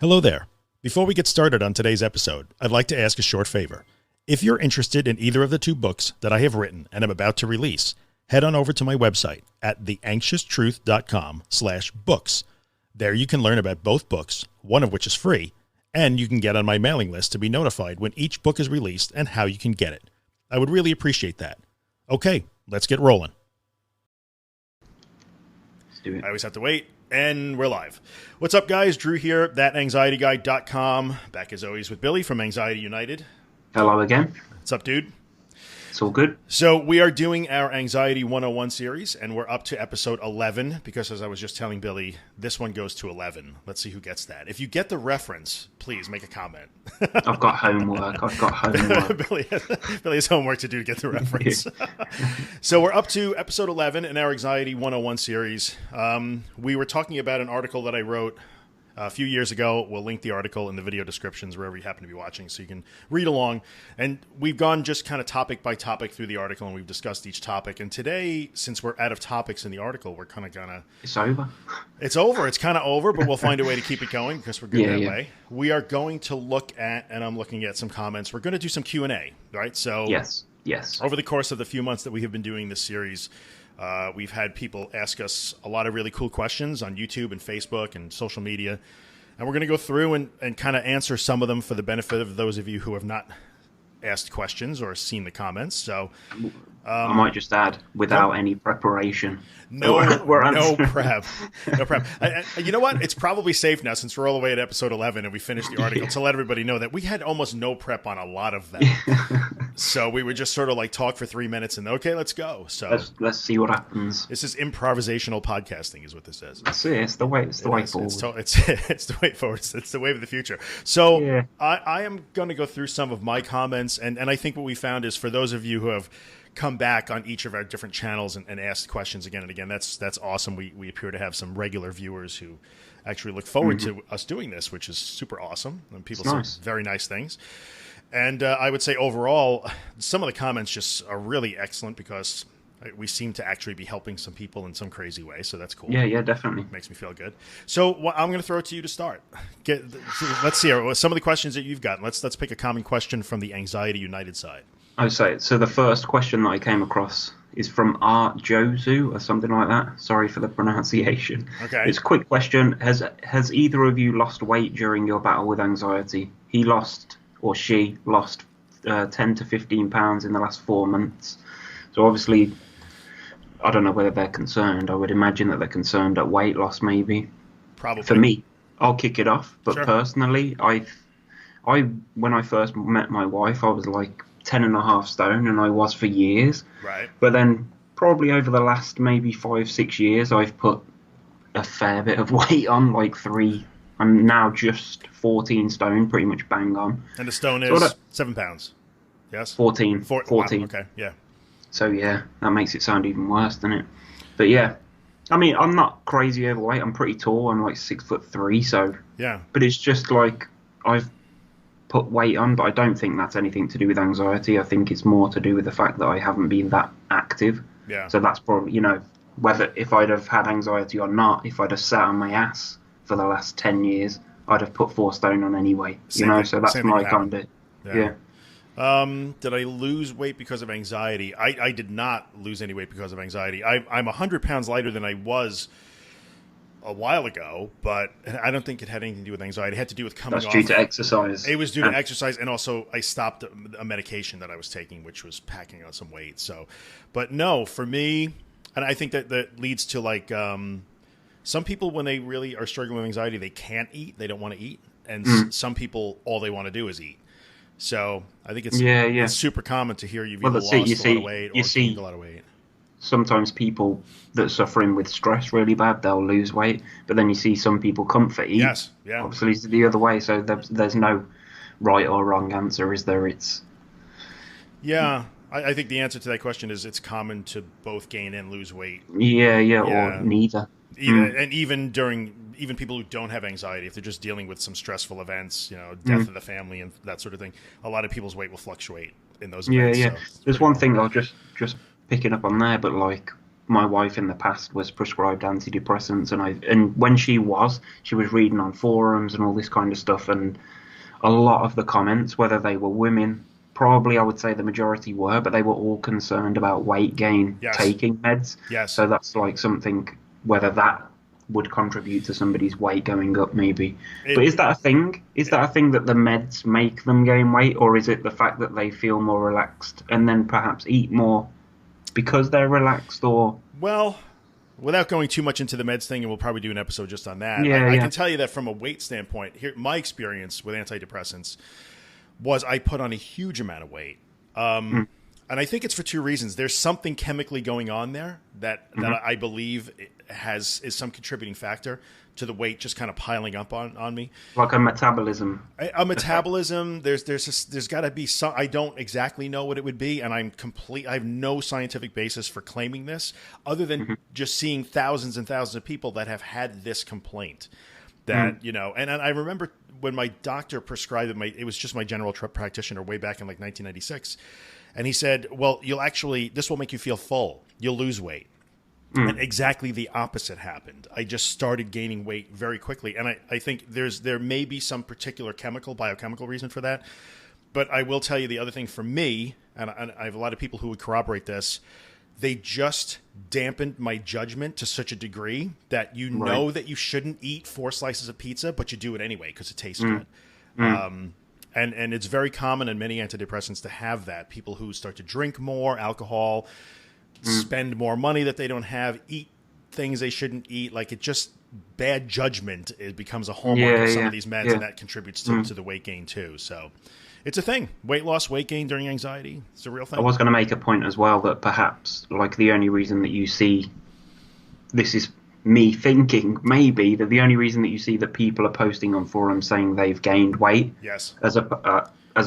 Hello there. Before we get started on today's episode, I'd like to ask a short favor. If you're interested in either of the two books that I have written and am about to release, head on over to my website at theanxioustruth.com/books. There you can learn about both books, one of which is free, and you can get on my mailing list to be notified when each book is released and how you can get it. I would really appreciate that. Okay, let's get rolling. Let's do it. I always have to wait. And we're live. What's up, guys? Drew here, thatanxietyguy.com. Back as always with Billy from Anxiety United. Hello again. What's up, dude? It's all good. So we are doing our Anxiety 101 series, and we're up to episode 11, because as I was just telling Billy, this one goes to 11. Let's see who gets that. If you get the reference, please make a comment. I've got homework. Billy has homework to do to get the reference. So we're up to episode 11 in our Anxiety 101 series. We were talking about an article that I wrote a few years ago. We'll link the article in the video descriptions wherever you happen to be watching so you can read along. And we've gone just kind of topic by topic through the article, and we've discussed each topic. And today, since we're out of topics in the article, we're kind of gonna... It's over? It's over. It's kind of over, but we'll find a way to keep it going because we're good that way. We are going to look at, and I'm looking at some comments, we're going to do some Q&A, right? So Yes. Over the course of the few months that we have been doing this series, we've had people ask us a lot of really cool questions on YouTube and Facebook and social media. And we're going to go through and kind of answer some of them for the benefit of those of you who have not asked questions or seen the comments. So I might just add, without any preparation. No prep. You know what? It's probably safe now, since we're all the way at episode 11 and we finished the article, to let everybody know that we had almost no prep on a lot of them. So we would just sort of like talk for 3 minutes and okay, let's go. So let's see what happens. This is improvisational podcasting, is what this is. It's the way forward. It's the way forward. It's the way of the future. So I am going to go through some of my comments, and I think what we found is, for those of you who have come back on each of our different channels and asked questions again and again, that's awesome. We appear to have some regular viewers who actually look forward to us doing this, which is super awesome. And people say very nice things. And I would say overall, some of the comments just are really excellent, because we seem to actually be helping some people in some crazy way. So that's cool. Yeah, definitely. Makes me feel good. So I'm going to throw it to you to start. Let's see some of the questions that you've gotten. Let's pick a common question from the Anxiety United side. So the first question that I came across is from R. Josu or something like that. Sorry for the pronunciation. Okay. It's a quick question. Has either of you lost weight during your battle with anxiety? He lost, or she lost, 10 to 15 pounds in the last 4 months. So obviously, I don't know whether they're concerned. I would imagine that they're concerned at weight loss, maybe. Probably. For me, I'll kick it off. But Sure. Personally, when I first met my wife, I was like 10.5 stone, and I was for years. Right. But then probably over the last maybe 5-6 years, I've put a fair bit of weight on, like 3. I'm now just 14 stone, pretty much bang on. And the stone is 7 pounds. Yes? 14. 14. Wow, okay, yeah. So yeah, that makes it sound even worse, doesn't it? But yeah, I mean, I'm not crazy overweight. I'm pretty tall. I'm like 6'3", so yeah. But it's just like I've put weight on, but I don't think that's anything to do with anxiety. I think it's more to do with the fact that I haven't been that active. Yeah. So that's probably, whether if I'd have had anxiety or not, if I'd have sat on my ass for the last 10 years, I'd have put 4 stone on anyway. So that's my kind of yeah. Did I lose weight because of anxiety? I did not lose any weight because of anxiety. I'm 100 pounds lighter than I was a while ago, but I don't think it had anything to do with anxiety. It had to do with coming off. That's due to exercise. It was due to exercise, and also I stopped a medication that I was taking, which was packing on some weight. So, but no, for me, and I think that leads to like some people, when they really are struggling with anxiety, they can't eat. They don't want to eat. And some people, all they want to do is eat. So I think it's super common to hear you've either lost a lot of weight or gained a lot of weight. Sometimes people that are suffering with stress really bad, they'll lose weight. But then you see some people comfort eat. Yes, yeah. Obviously, it's the other way. So there's no right or wrong answer, is there? Yeah, I think the answer to that question is it's common to both gain and lose weight. Yeah, or neither. And even people who don't have anxiety, if they're just dealing with some stressful events, death of the family and that sort of thing, a lot of people's weight will fluctuate in those events. Yeah. So there's one thing I'll just picking up on there, but like my wife in the past was prescribed antidepressants, and when she was reading on forums and all this kind of stuff, and a lot of the comments, whether they were women, probably I would say the majority were, but they were all concerned about weight gain Yes. taking meds. Yes. So that's like something, whether that would contribute to somebody's weight going up, maybe. But is that a thing? Is that a thing that the meds make them gain weight, or is it the fact that they feel more relaxed and then perhaps eat more because they're relaxed? Or well, without going too much into the meds thing, and we'll probably do an episode just on that. Yeah, I yeah. can tell you that from a weight standpoint, here my experience with antidepressants was I put on a huge amount of weight. And I think it's for two reasons. There's something chemically going on there that I believe is some contributing factor to the weight just kind of piling up on me. like a metabolism. A metabolism. There's got to be some. I don't exactly know what it would be, and I have no scientific basis for claiming this, other than just seeing thousands and thousands of people that have had this complaint. That and I remember when my doctor prescribed it. It was just my general practitioner way back in like 1996. And he said, well, this will make you feel full. You'll lose weight. And exactly the opposite happened. I just started gaining weight very quickly. And I think there may be some particular biochemical reason for that. But I will tell you the other thing for me, and I have a lot of people who would corroborate this, they just dampened my judgment to such a degree that know that you shouldn't eat 4 slices of pizza, but you do it anyway because it tastes good. And it's very common in many antidepressants to have that. People who start to drink more alcohol, spend more money that they don't have, eat things they shouldn't eat. Like it just bad judgment. It becomes a hallmark of some of these meds, and that contributes to the weight gain too. So it's a thing. Weight loss, weight gain during anxiety. It's a real thing. I was going to make a point as well that perhaps like the only reason that you see this is me thinking maybe that the only reason that you see that people are posting on forums saying they've gained weight as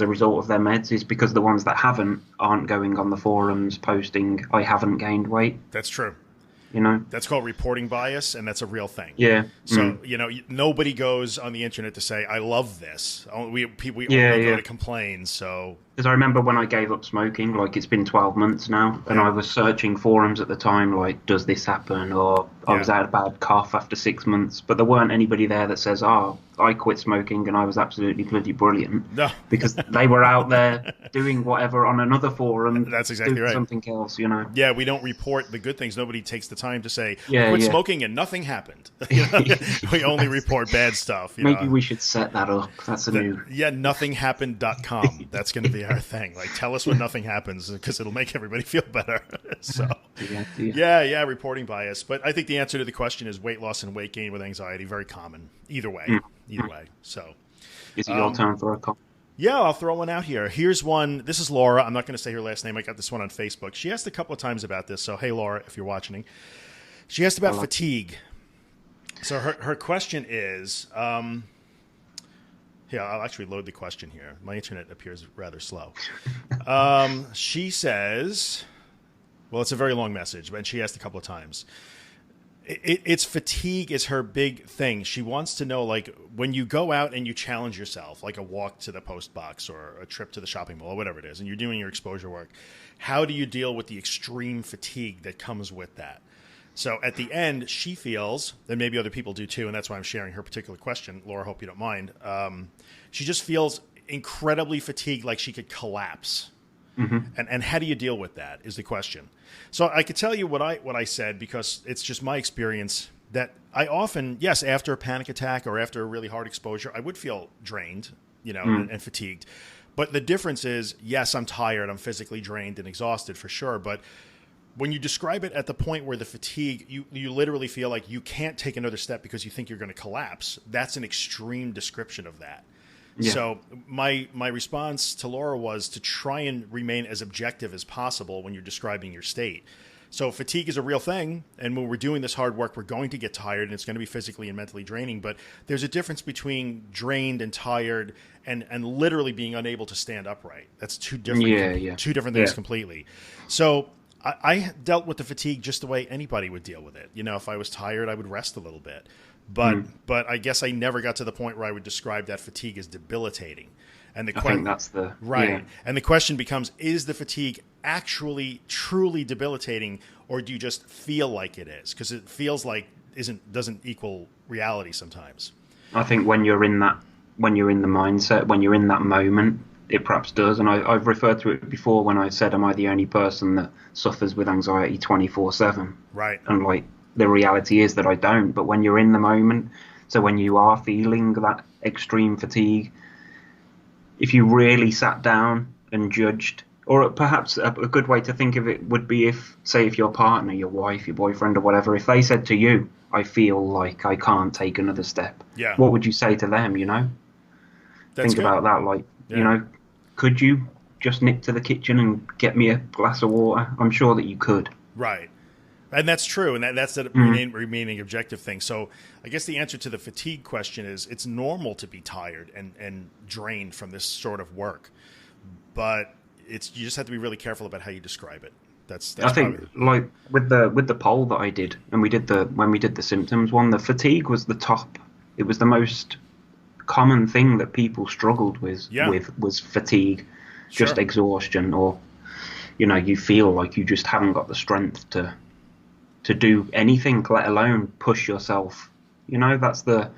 a result of their meds is because the ones that haven't aren't going on the forums posting I haven't gained weight. That's true. That's called reporting bias, and that's a real thing. Yeah. So nobody goes on the internet to say I love this. We only go to complain. So because I remember when I gave up smoking, like it's been 12 months now, and I was searching forums at the time, like does this happen, or I was out a bad cough after 6 months, but there weren't anybody there that says, oh, I quit smoking and I was absolutely bloody brilliant. No. Because they were out there doing whatever on another forum. That's exactly right. Something else, Yeah, we don't report the good things. Nobody takes the time to say, I quit smoking and nothing happened. We only report bad stuff. Maybe we should set that up. That's nothinghappened.com. That's going to be our thing. Like, tell us when nothing happens because it'll make everybody feel better. So, reporting bias. But I think the answer to the question is weight loss and weight gain with anxiety, very common. Either way. So, is it your turn for a call? Yeah, I'll throw one out here. Here's one. This is Laura. I'm not going to say her last name. I got this one on Facebook. She asked a couple of times about this. So, hey, Laura, if you're watching. She asked about fatigue. So her question is, I'll actually load the question here. My internet appears rather slow. She says, well, it's a very long message, but she asked a couple of times. It's fatigue is her big thing. She wants to know, like, when you go out and you challenge yourself, like a walk to the post box or a trip to the shopping mall or whatever it is, and you're doing your exposure work, how do you deal with the extreme fatigue that comes with that? So at the end, she feels, and maybe other people do too, and that's why I'm sharing her particular question. Laura, hope you don't mind. She just feels incredibly fatigued, like she could collapse. And how do you deal with that is the question. So I could tell you what I said, because it's just my experience that I often, yes, after a panic attack or after a really hard exposure, I would feel drained, and fatigued. But the difference is, yes, I'm tired, I'm physically drained and exhausted for sure. But when you describe it at the point where the fatigue, you literally feel like you can't take another step because you think you're going to collapse. That's an extreme description of that. Yeah. So my response to Laura was to try and remain as objective as possible when you're describing your state. So fatigue is a real thing, and when we're doing this hard work, we're going to get tired, and it's going to be physically and mentally draining. But there's a difference between drained and tired and literally being unable to stand upright. That's two different things completely. So I dealt with the fatigue just the way anybody would deal with it. If I was tired, I would rest a little bit. but I guess I never got to the point where I would describe that fatigue as debilitating. And I think that's the right. Yeah. And the question becomes: is the fatigue actually truly debilitating, or do you just feel like it is? Because it feels like doesn't equal reality sometimes. I think when you're in the mindset, when you're in that moment, it perhaps does. And I've referred to it before when I said, "Am I the only person that suffers with anxiety 24/7?" Right. And like the reality is that I don't. But when you're in the moment, so when you are feeling that extreme fatigue, if you really sat down and judged, or perhaps a good way to think of it would be if, say, if your partner, your wife, your boyfriend, or whatever, if they said to you, "I feel like I can't take another step," Yeah. what would you say to them? You know, That's think good. about that. Like, you know, could you just nip to the kitchen and get me a glass of water? I'm sure that you could. Right. And that's true. And that's the remaining objective thing. So I guess the answer to the fatigue question is it's normal to be tired and drained from this sort of work. But you just have to be really careful about how you describe it. That's I think like with the poll that I did, and when we did the symptoms one, the fatigue was the top. It was the most common thing that people struggled with was fatigue, just exhaustion, or you feel like you just haven't got the strength to do anything, let alone push yourself. That's the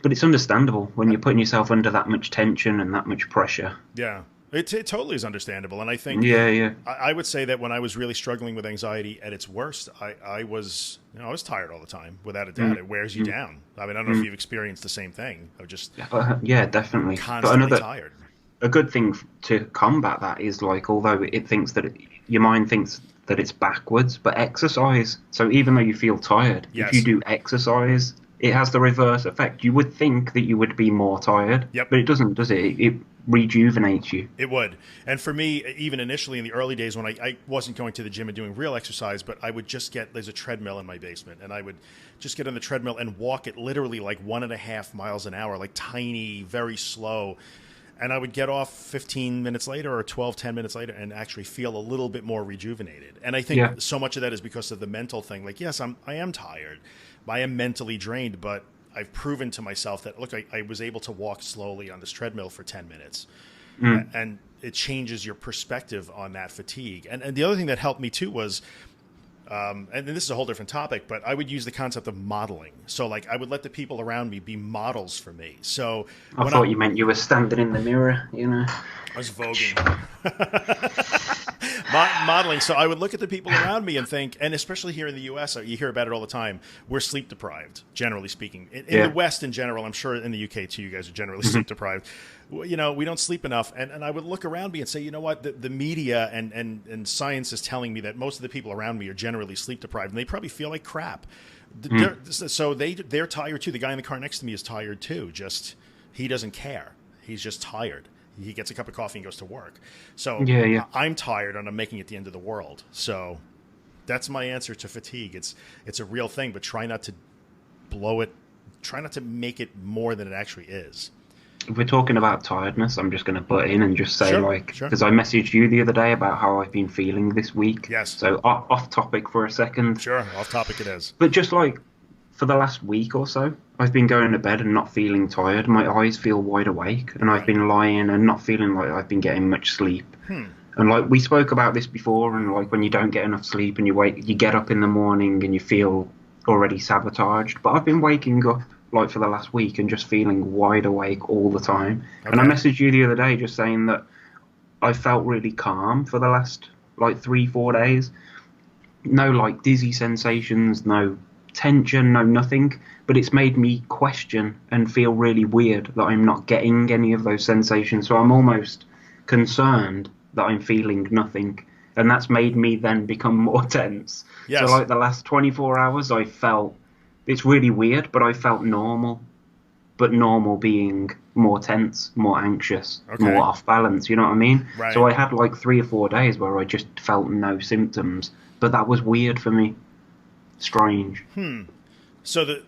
But it's understandable when you're putting yourself under that much tension and that much pressure. Yeah. It totally is understandable. And I think I would say that when I was really struggling with anxiety at its worst, I was tired all the time, without a doubt. It wears you down. I mean, I don't know if you've experienced the same thing. I was just definitely constantly tired. A good thing to combat that is, like, although it thinks that your mind thinks that it's backwards, but exercise. So even though you feel tired, if you do exercise, it has the reverse effect. You would think that you would be more tired, but it doesn't, does it? It rejuvenates you. It would. And for me, even initially in the early days when I wasn't going to the gym and doing real exercise, but I would just there's a treadmill in my basement, and I would just get on the treadmill and walk it literally like 1.5 miles an hour, like tiny, very slow. And I would get off 15 minutes later or 10 minutes later and actually feel a little bit more rejuvenated. And I think so much of that is because of the mental thing. Like, yes, I am tired. I am mentally drained, but I've proven to myself that, look, I was able to walk slowly on this treadmill for 10 minutes. And it changes your perspective on that fatigue. And the other thing that helped me too was, and this is a whole different topic, but I would use the concept of modeling. So, like, I would let the people around me be models for me. So I thought you meant you were standing in the mirror, I was voguing. Modeling. So I would look at the people around me and think, and especially here in the U.S., you hear about it all the time, we're sleep deprived, generally speaking. In the West in general, I'm sure in the U.K. too, you guys are generally sleep deprived. We don't sleep enough. And I would look around me and say, you know what, the media and science is telling me that most of the people around me are generally sleep deprived, and they probably feel like crap. So they're tired too. The guy in the car next to me is tired too. Just he doesn't care. He's just tired. He gets a cup of coffee and goes to work. So I'm tired and I'm making it the end of the world. So that's my answer to fatigue. It's a real thing, but try not to blow it. Try not to make it more than it actually is. If we're talking about tiredness, I'm just going to butt in and just say, because I messaged you the other day about how I've been feeling this week. Yes. So off topic for a second. Sure, off topic it is. But just like for the last week or so, I've been going to bed and not feeling tired. My eyes feel wide awake, and I've been lying and not feeling like I've been getting much sleep. And like we spoke about this before, and like when you don't get enough sleep and you get up in the morning and you feel already sabotaged. But I've been waking up like for the last week and just feeling wide awake all the time. Okay. And I messaged you the other day just saying that I felt really calm for the last like 3-4 days. No like dizzy sensations, no tension, no nothing, but it's made me question and feel really weird that I'm not getting any of those sensations. So I'm almost concerned that I'm feeling nothing, and that's made me then become more tense. So like the last 24 hours I felt, it's really weird, but I felt normal, but normal being more tense, more anxious, more off balance, you know what I mean? Right. So I had like 3 or 4 days where I just felt no symptoms, but that was weird for me. Strange. So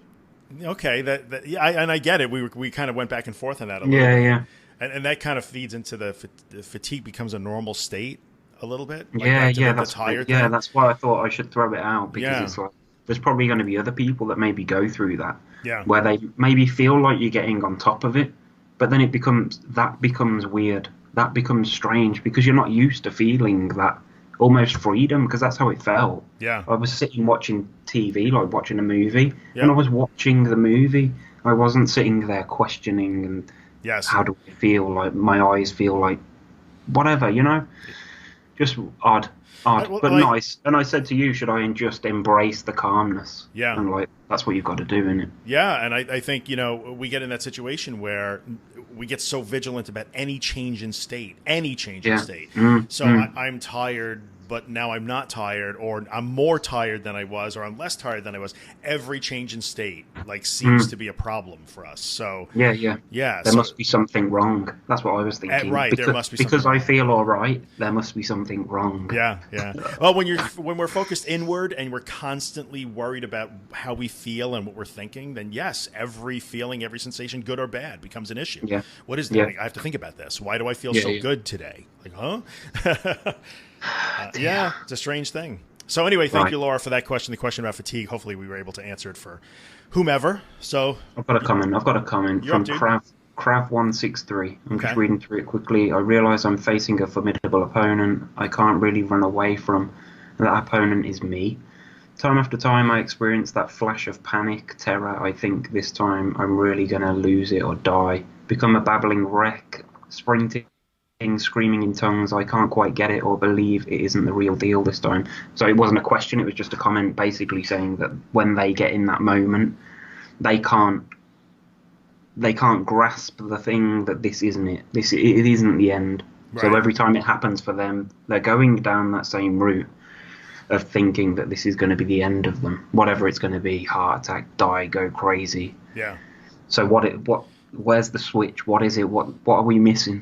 and I get it. We kind of went back and forth on that a little bit. Yeah. And that kind of feeds into the fatigue becomes a normal state a little bit. Like that's why I thought I should throw it out, because it's like there's probably going to be other people that maybe go through that, Yeah. where they maybe feel like you're getting on top of it, but then that becomes weird. That becomes strange because you're not used to feeling that almost freedom, because that's how it felt. Yeah. I was sitting watching TV, like watching a movie, and I Yep. was watching the movie. I wasn't sitting there questioning and Yes. how do I feel, like my eyes feel like whatever, just odd, Well, but like, nice. And I said to you, should I just embrace the calmness? yeah. And like, that's what you've got to do, isn't it? Yeah, and I think, we get in that situation where we get so vigilant about any change in state, Yeah. So I'm tired, but now I'm not tired, or I'm more tired than I was, or I'm less tired than I was. Every change in state, like, seems to be a problem for us. So yeah, There so must be something wrong. That's what I was thinking. right, there must be something because I wrong. feel all right. There must be something wrong. Yeah, yeah. Well, when we're focused inward and we're constantly worried about how we feel and what we're thinking, then yes, every feeling, every sensation, good or bad, becomes an issue. Yeah. What is that? Yeah. Like, I have to think about this. Why do I feel Yeah, so yeah. good today? Like, huh? Yeah, it's a strange thing. So anyway, thank Right. you, Laura, for that question. The question about fatigue. Hopefully, we were able to answer it for whomever. So I've got a comment You're from up, dude. Krav163. I'm just Okay. reading through it quickly. I realise I'm facing a formidable opponent I can't really run away from. That opponent is me. Time after time, I experience that flash of panic, terror. I think this time I'm really going to lose it or die. Become a babbling wreck, sprinting, screaming in tongues. I can't quite get it or believe it isn't the real deal this time. So it wasn't a question, it was just a comment basically saying that when they get in that moment, they can't grasp the thing that this isn't it. It isn't the end. So Right. every time it happens for them, they're going down that same route of thinking that this is going to be the end of them, whatever it's going to be, heart attack, die, go crazy. Yeah. So where's the switch? What is it? What are we missing?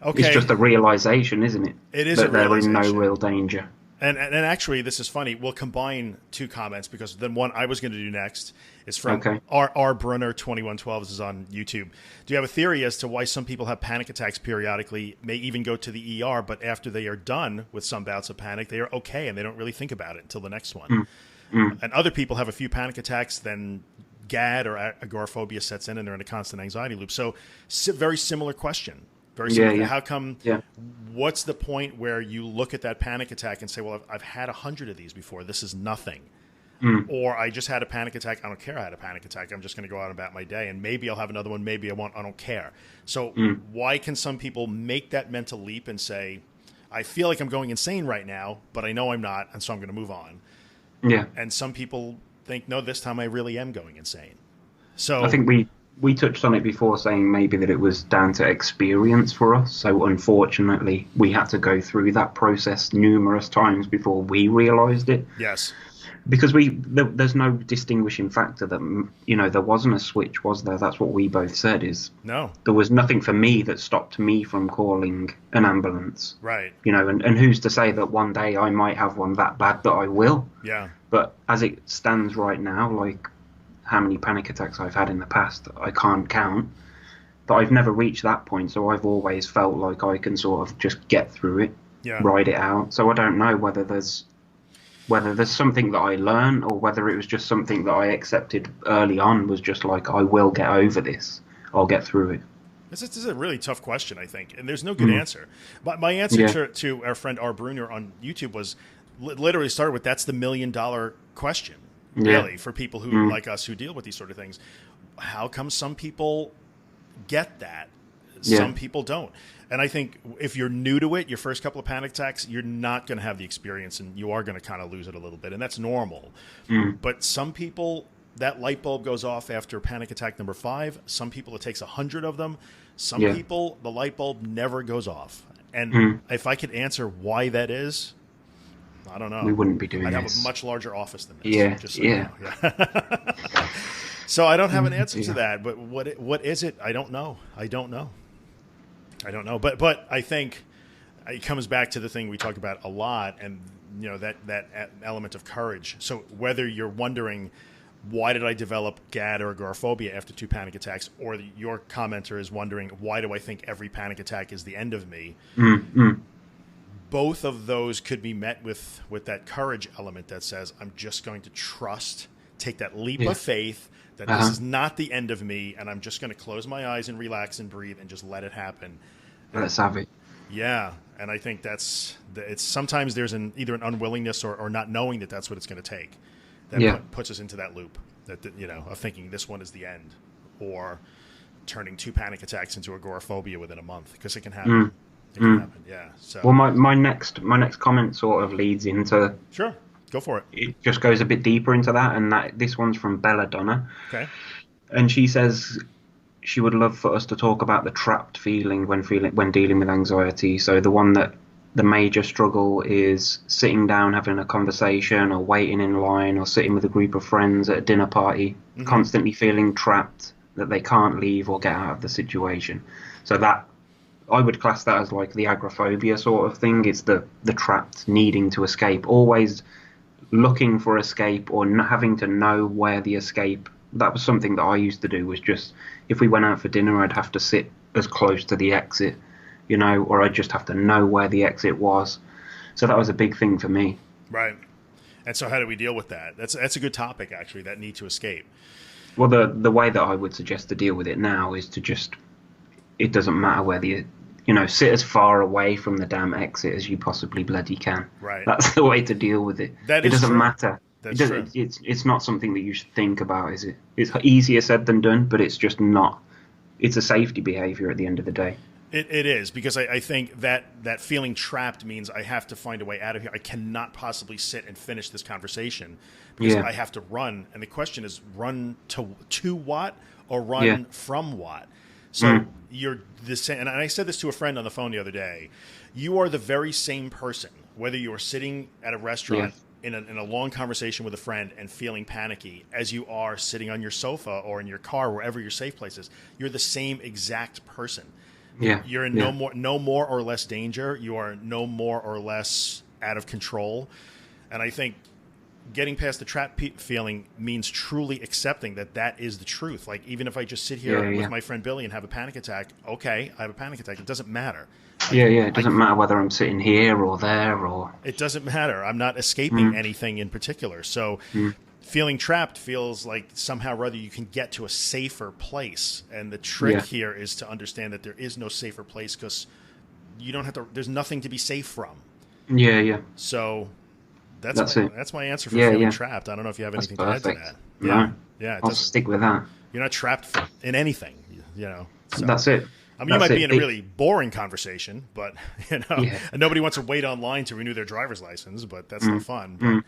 Okay. It's just a realization, isn't it? It is that a they're in no realization. real danger. And actually, this is funny. We'll combine two comments because the one I was going to do next is from Okay. R. Brunner 2112. This is on YouTube. Do you have a theory as to why some people have panic attacks periodically, may even go to the ER, but after they are done with some bouts of panic, they are okay and they don't really think about it until the next one? And other people have a few panic attacks, then GAD or agoraphobia sets in and they're in a constant anxiety loop. So very similar question. Very similar. Yeah. How come? Yeah. What's the point where you look at that panic attack and say, "Well, I've had 100 of these before. This is nothing," or "I just had a panic attack. I don't care. I had a panic attack. I'm just going to go out about my day, and maybe I'll have another one. Maybe I won't. I don't care." So why can some people make that mental leap and say, "I feel like I'm going insane right now, but I know I'm not, and so I'm going to move on." Yeah. And some people think, "No, this time I really am going insane." So I think we touched on it before, saying maybe that it was down to experience for us. So unfortunately, we had to go through that process numerous times before we realised it. yes, Because there's no distinguishing factor that there wasn't a switch, was there? That's what we both said. Is no, there was nothing for me that stopped me from calling an ambulance. right, And who's to say that one day I might have one that bad that I will? yeah, But as it stands right now, like how many panic attacks I've had in the past, I can't count. But I've never reached that point, so I've always felt like I can sort of just get through it, yeah. ride it out. So I don't know whether there's something that I learn or whether it was just something that I accepted early on, was just like, I will get over this. I'll get through it. This is a really tough question, I think, and there's no good answer. But my answer Yeah. to our friend R. Bruner on YouTube was literally started with, that's the $1 million question, Yeah. really, for people who like us who deal with these sort of things. How come some people get that? Yeah. Some people don't. And I think if you're new to it, your first couple of panic attacks, you're not going to have the experience and you are going to kind of lose it a little bit. And that's normal. But some people, that light bulb goes off after panic attack number 5. Some people, it takes 100 of them. Some Yeah. people, the light bulb never goes off. And if I could answer why that is, I don't know. We wouldn't be doing I'd this. have a much larger office than this. Yeah, just so yeah. you know. Yeah. So I don't have an answer to that. But what is it? I don't know. I don't know. But I think it comes back to the thing we talk about a lot, and that element of courage. So whether you're wondering, why did I develop GAD or agoraphobia after 2 panic attacks, or your commenter is wondering, why do I think every panic attack is the end of me? both of those could be met with that courage element that says, I'm just going to trust, take that leap of faith that this is not the end of me, and I'm just going to close my eyes and relax and breathe and just let it happen. Let's have it. Yeah, and I think it's sometimes there's either an unwillingness or not knowing that that's what it's going to take that puts us into that loop of thinking this one is the end, or turning 2 panic attacks into agoraphobia within a month, because it can happen. It can happen. Yeah. So well, my next comment sort of leads into. Sure. Go for it. It just goes a bit deeper into that, and this one's from Belladonna. Okay. And she says she would love for us to talk about the trapped feeling when dealing with anxiety. So the one that the major struggle is sitting down, having a conversation, or waiting in line, or sitting with a group of friends at a dinner party, constantly feeling trapped, that they can't leave or get out of the situation. So that I would class that as like the agoraphobia sort of thing. It's the trapped, needing to escape, always looking for escape, or not having to know where the escape. That was something that I used to do, was just, if we went out for dinner, I'd have to sit as close to the exit, or I'd just have to know where the exit was. So that was a big thing for me. Right. And so how do we deal with that? That's a good topic, actually, that need to escape. Well, the way that I would suggest to deal with it now is to just, it doesn't matter whether sit as far away from the damn exit as you possibly bloody can. Right. That's the way to deal with it. It doesn't matter. That's true. It's not something that you should think about, is it? It's easier said than done, but it's just not. It's a safety behavior at the end of the day. It is, because I think that feeling trapped means I have to find a way out of here. I cannot possibly sit and finish this conversation because I have to run. And the question is, run to what, or run from what? So you're the same. And I said this to a friend on the phone the other day. You are the very same person, whether you are sitting at a restaurant in a long conversation with a friend and feeling panicky, as you are sitting on your sofa or in your car, wherever your safe place is. You're the same exact person. Yeah. You're in no more or less danger. You are no more or less out of control. And I think getting past the trap feeling means truly accepting that is the truth. Like, even if I just sit here with my friend Billy and have a panic attack, okay, I have a panic attack. It doesn't matter. It doesn't matter whether I'm sitting here or there, or... It doesn't matter. I'm not escaping anything in particular. So feeling trapped feels like somehow or other you can get to a safer place. And the trick here is to understand that there is no safer place, because you don't have to... There's nothing to be safe from. Yeah. So... That's my answer for feeling trapped. I don't know if you have anything to add to that. No. Yeah. I'll stick with that. You're not trapped in anything, So. That's it. I mean, you might be in a really boring conversation, but and nobody wants to wait online to renew their driver's license, but that's no fun.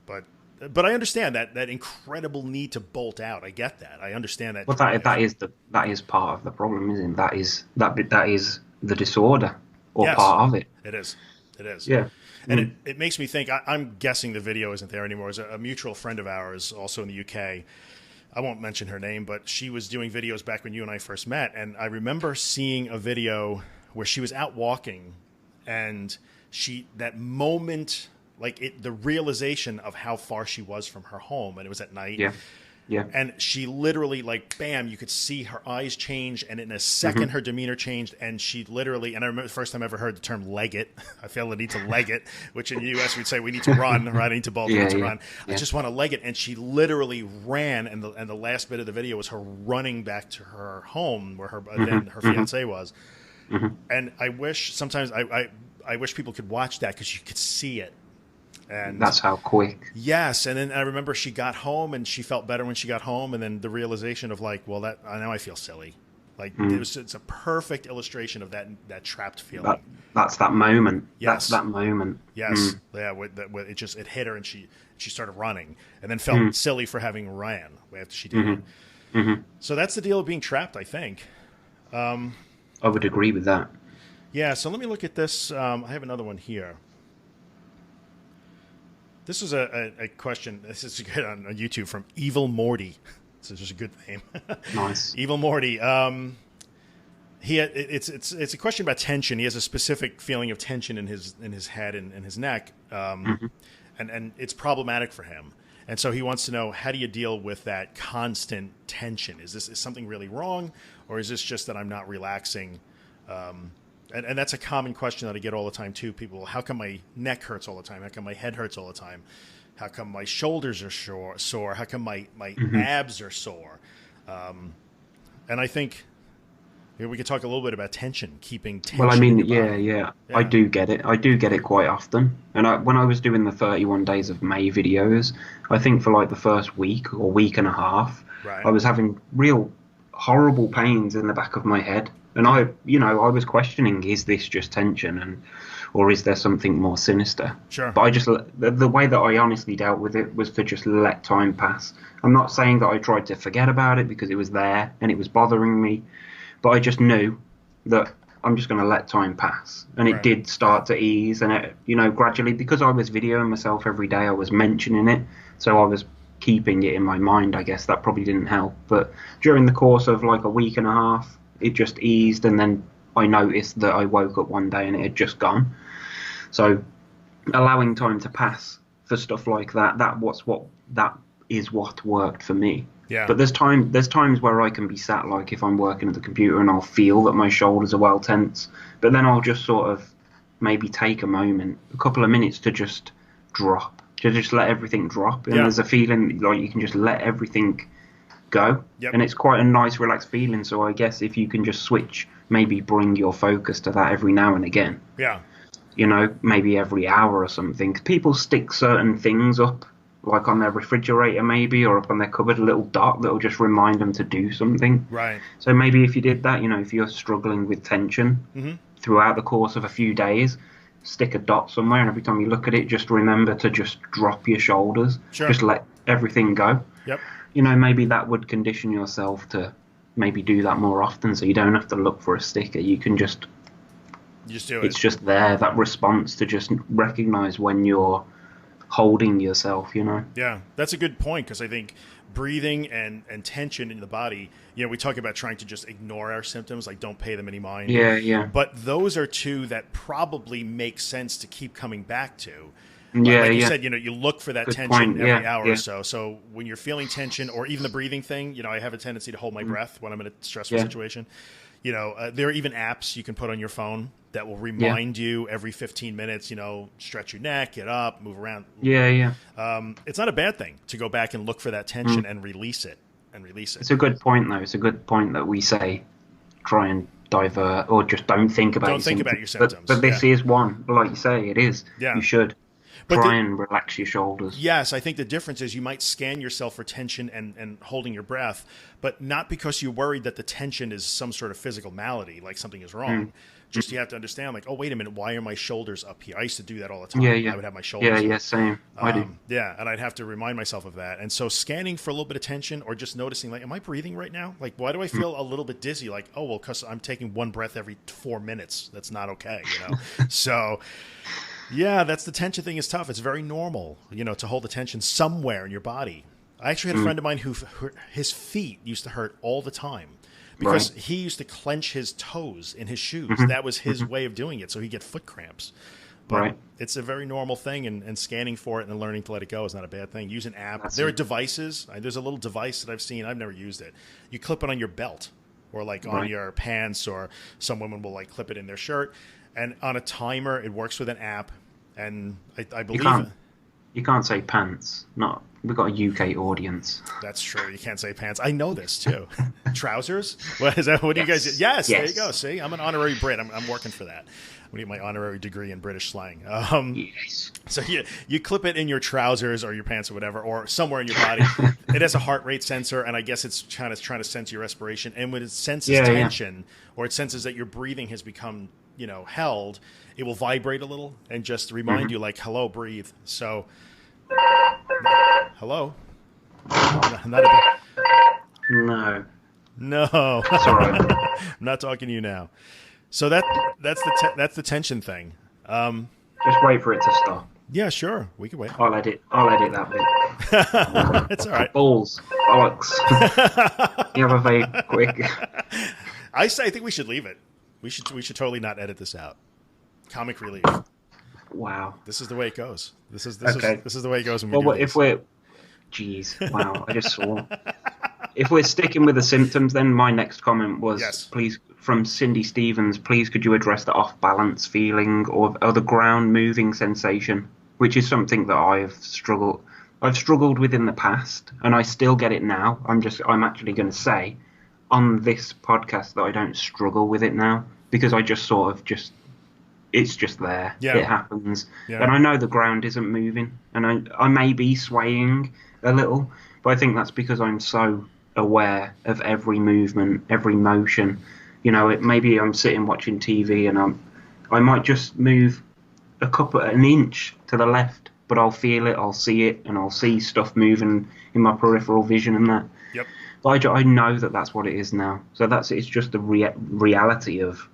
But I understand that incredible need to bolt out. I get that. I understand that. Well, that is part of the problem, isn't it? That is the disorder, or part of it. It is. Yeah. And it makes me think, I'm guessing the video isn't there anymore. It's a mutual friend of ours, also in the UK. I won't mention her name, but she was doing videos back when you and I first met. And I remember seeing a video where she was out walking, and that moment, the realization of how far she was from her home, and it was at night. Yeah. And she literally, bam, you could see her eyes change, and in a second her demeanor changed, and she literally, and I remember the first time I ever heard the term leg it. I feel the need to leg it, which in the U.S. we'd say we need to run, right? I need to bolt, we need to run. I just want to leg it. And she literally ran, and the last bit of the video was her running back to her home where her fiance was. And I wish sometimes I wish people could watch that, because you could see it. And that's how quick. Yes, and then I remember she got home and she felt better when she got home, and then the realization of now I feel silly. It's a perfect illustration of that trapped feeling. That's that moment. Yes. That's that moment. Yes, it hit her, and she started running, and then felt silly for having ran after she did it. So that's the deal of being trapped, I think. I would agree with that. Yeah. So let me look at this. I have another one here. This is a question. This is good on YouTube from Evil Morty. This is just a good name. Nice. Evil Morty. It's a question about tension. He has a specific feeling of tension in his head and his neck, and it's problematic for him. And so he wants to know, how do you deal with that constant tension? Is something really wrong, or is this just that I'm not relaxing And that's a common question that I get all the time too. People, how come my neck hurts all the time? How come my head hurts all the time? How come my shoulders are sore? How come my abs are sore? And I think we could talk a little bit about tension, keeping tension. Well, I mean, in your body. yeah, I do get it. I do get it quite often. And when I was doing the 31 Days of May videos, I think for like the first week or week and a half, Right. I was having real horrible pains in the back of my head. And I was questioning, is this just tension, or is there something more sinister? Sure. But I just, the way that I honestly dealt with it was to just let time pass. I'm not saying that I tried to forget about it because it was there and it was bothering me, but I just knew that I'm just going to let time pass. And it did start to ease, and it, gradually, because I was videoing myself every day, I was mentioning it, so I was keeping it in my mind. I guess that probably didn't help, but during the course of like a week and a half, it just eased, and then I noticed that I woke up one day and it had just gone. So allowing time to pass for stuff like that, that is what worked for me. Yeah. But there's times where I can be sat, like if I'm working at the computer, and I'll feel that my shoulders are well tense, but then I'll just sort of maybe take a moment, a couple of minutes to just drop, to just let everything drop. And there's a feeling like you can just let everything go. Yep. And it's quite a nice, relaxed feeling. So I guess if you can just switch, maybe bring your focus to that every now and again. Yeah. Maybe every hour or something. People stick certain things up, like on their refrigerator maybe, or up on their cupboard, a little dot that will just remind them to do something. Right. So maybe if you did that, if you're struggling with tension throughout the course of a few days, stick a dot somewhere, and every time you look at it, just remember to just drop your shoulders. Sure. Just let everything go. Yep. Maybe that would condition yourself to maybe do that more often, so you don't have to look for a sticker. You can just do it. It's just there, that response to just recognize when you're holding yourself, Yeah, that's a good point, because I think breathing and tension in the body, we talk about trying to just ignore our symptoms, like don't pay them any mind. Yeah. But those are two that probably make sense to keep coming back to. Yeah, like you said, you look for that Good tension point. every hour Yeah. or so. So when you're feeling tension, or even the breathing thing, I have a tendency to hold my breath when I'm in a stressful situation. There are even apps you can put on your phone that will remind you every 15 minutes, stretch your neck, get up, move around. Yeah. It's not a bad thing to go back and look for that tension and release it. It's a good point, though. It's a good point that we say try and divert, or just don't think about your symptoms. But this is one. Like you say, it is. Yeah. You should. But try and relax your shoulders. Yes, I think the difference is you might scan yourself for tension and holding your breath, but not because you're worried that the tension is some sort of physical malady, like something is wrong. Just you have to understand, like, oh, wait a minute, why are my shoulders up here? I used to do that all the time. Yeah. I would have my shoulders Yeah, same. I do. Yeah, and I'd have to remind myself of that. And so scanning for a little bit of tension, or just noticing, like, am I breathing right now? Like, why do I feel a little bit dizzy? Like, oh, well, because I'm taking one breath every 4 minutes. That's not okay, So... yeah, that's the tension thing is tough. It's very normal, to hold the tension somewhere in your body. I actually had a friend of mine who his feet used to hurt all the time because he used to clench his toes in his shoes. That was his way of doing it, so he'd get foot cramps. But it's a very normal thing, and scanning for it and learning to let it go is not a bad thing. Use an app. There are devices. There's a little device that I've seen. I've never used it. You clip it on your belt or like on your pants, or some women will like clip it in their shirt. And on a timer, it works with an app, and I believe you can't say pants. Not we've got a UK audience. That's true. You can't say pants. I know this too. Trousers? What is that? What do you guys? Yes. There you go. See, I'm an honorary Brit. I'm working for that. I'm gonna get my honorary degree in British slang. Yes. So you clip it in your trousers or your pants or whatever, or somewhere in your body. It has a heart rate sensor, and I guess it's trying to sense your respiration. And when it senses tension, or it senses that your breathing has become held, it will vibrate a little and just remind you, like, hello, breathe. So, hello. Not a No. No. That's all right. I'm not talking to you now. So that's the tension thing. Just wait for it to stop. Yeah, sure. We can wait. I'll edit that bit. It's all right. Balls. Bollocks. You have a very quick... I think we should leave it. We should totally not edit this out. Comic relief. Wow. This is the way it goes. This is Okay. this is the way it goes when we do if this. we're... Jeez. Wow. I just saw... If we're sticking with the symptoms, then my next comment was, from Cindy Stevens, please could you address the off-balance feeling or the ground moving sensation, which is something that I've struggled with in the past, and I still get it now. I'm actually going to say on this podcast that I don't struggle with it now, because I just sort of it's just there. Yeah. It happens. Yeah. And I know the ground isn't moving, and I may be swaying a little, but I think that's because I'm so aware of every movement, every motion. You know, maybe I'm sitting watching TV and I might just move an inch to the left, but I'll feel it, I'll see it, and I'll see stuff moving in my peripheral vision and that. Yep. But I know that that's what it is now. So it's just the reality of,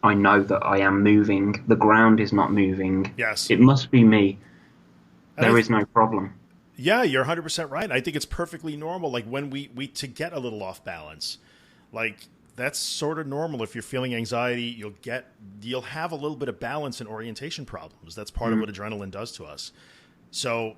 I know that I am moving. The ground is not moving. Yes. It must be me. There is no problem. Yeah, you're 100% right. I think it's perfectly normal. Like when we to get a little off balance, like that's sort of normal. If you're feeling anxiety, you'll have a little bit of balance and orientation problems. That's part of what adrenaline does to us. So,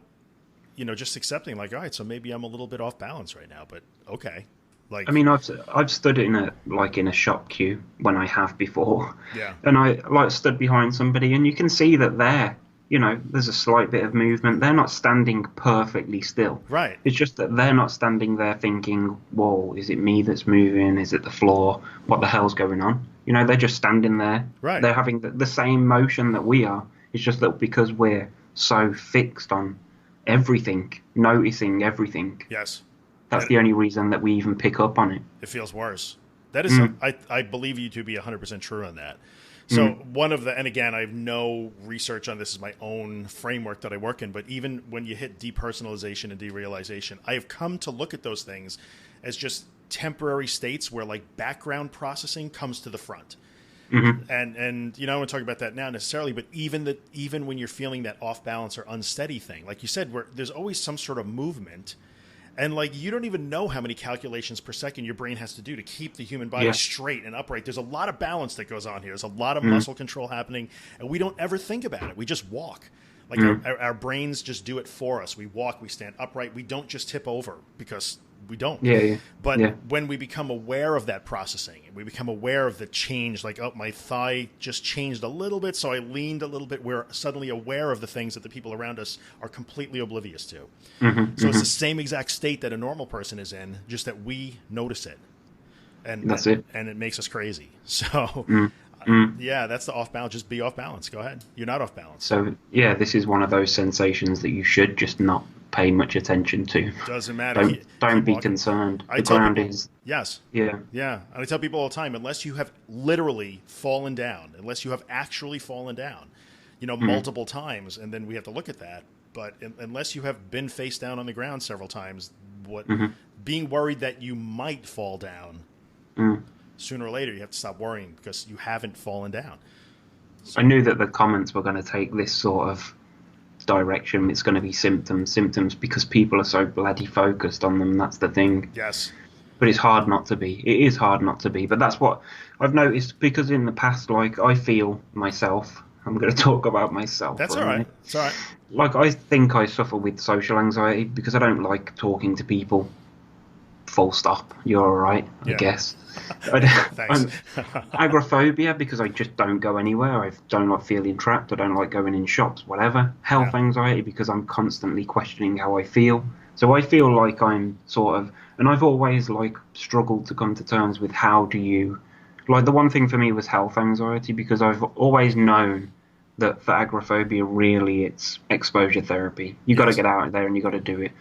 you know, just accepting like, all right, so maybe I'm a little bit off balance right now, but okay. Like, I mean, I've stood in a shop queue when I have before. Yeah. And I stood behind somebody, and you can see that there's a slight bit of movement. They're not standing perfectly still. Right. It's just that they're not standing there thinking, whoa, is it me that's moving? Is it the floor? What the hell's going on? You know, they're just standing there. Right. They're having the same motion that we are. It's just that because we're so fixed on everything, noticing everything. Yes. That's the only reason that we even pick up on it. It feels worse. That is, I believe you to be 100% true on that. So and again, I have no research on this as my own framework that I work in, but even when you hit depersonalization and derealization, I have come to look at those things as just temporary states where like background processing comes to the front. Mm-hmm. And you know, I don't want to talk about that now necessarily, but even when you're feeling that off balance or unsteady thing, like you said, where there's always some sort of movement. And like you don't even know how many calculations per second your brain has to do to keep the human body straight and upright. There's a lot of balance that goes on here. There's a lot of muscle control happening, and we don't ever think about it. We just walk. Like our brains just do it for us. We walk, we stand upright. We don't just tip over because we don't. But when we become aware of that processing, and we become aware of the change, like, oh, my thigh just changed a little bit, so I leaned a little bit, we're suddenly aware of the things that the people around us are completely oblivious to. So it's the same exact state that a normal person is in, just that we notice it. And that's it. And it makes us crazy. So, yeah, that's the off balance. Just be off balance. Go ahead. You're not off balance. So, yeah, this is one of those sensations that you should just not pay much attention to. Doesn't matter. Don't be concerned. The ground is... Yes. Yeah. Yeah. And I tell people all the time, unless you have literally fallen down, unless you have actually fallen down, you know, multiple times, and then we have to look at that. But unless you have been face down on the ground several times, being worried that you might fall down, sooner or later you have to stop worrying because you haven't fallen down. So, I knew that the comments were going to take this sort of direction. It's going to be symptoms because people are so bloody focused on them. That's the thing. Yes. But it's hard not to be. It is hard not to be. But that's what I've noticed, because in the past, like, I feel myself. I'm going to talk about myself. That's all right. It's all right. Like, I think I suffer with social anxiety because I don't like talking to people. Full stop. You're all right, I guess. Thanks. Agoraphobia because I just don't go anywhere. I don't like feeling trapped. I don't like going in shops, whatever. Health anxiety because I'm constantly questioning how I feel. So I feel like I'm sort of... And I've always, like, struggled to come to terms with how do you... Like, the one thing for me was health anxiety because I've always known that for agoraphobia, really, it's exposure therapy. You got to get out there and you got to do it.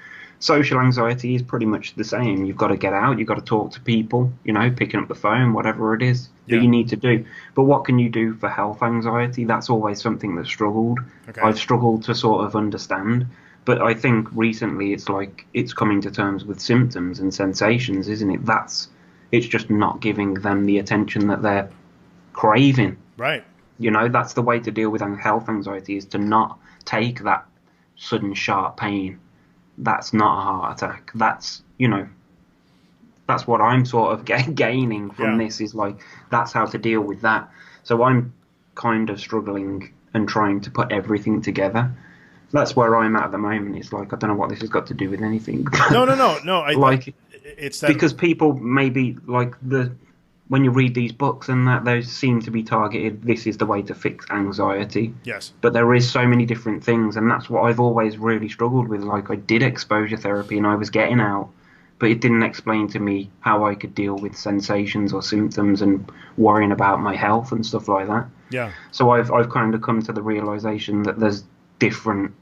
Social anxiety is pretty much the same. You've got to get out. You've got to talk to people, you know, picking up the phone, whatever it is that you need to do. But what can you do for health anxiety? That's always something that struggled. Okay. I've struggled to sort of understand. But I think recently it's like it's coming to terms with symptoms and sensations, isn't it? It's just not giving them the attention that they're craving. Right. You know, that's the way to deal with health anxiety, is to not take that sudden sharp pain. That's not a heart attack. That's, you know, that's what I'm sort of gaining from this, is like, that's how to deal with that. So I'm kind of struggling and trying to put everything together. That's where I'm at the moment. It's like, I don't know what this has got to do with anything. No. It's that, because people maybe, like, when you read these books and that, those seem to be targeted. This is the way to fix anxiety. Yes. But there is so many different things, and that's what I've always really struggled with. Like I did exposure therapy, and I was getting out, but it didn't explain to me how I could deal with sensations or symptoms and worrying about my health and stuff like that. Yeah. So I've kind of come to the realization that there's different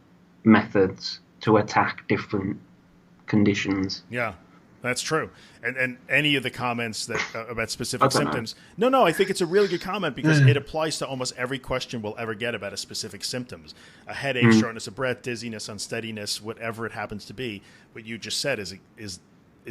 methods to attack different conditions. Yeah. That's true. And any of the comments that about specific symptoms. Know. No, I think it's a really good comment because it applies to almost every question we'll ever get about a specific symptoms. A headache, shortness of breath, dizziness, unsteadiness, whatever it happens to be. What you just said is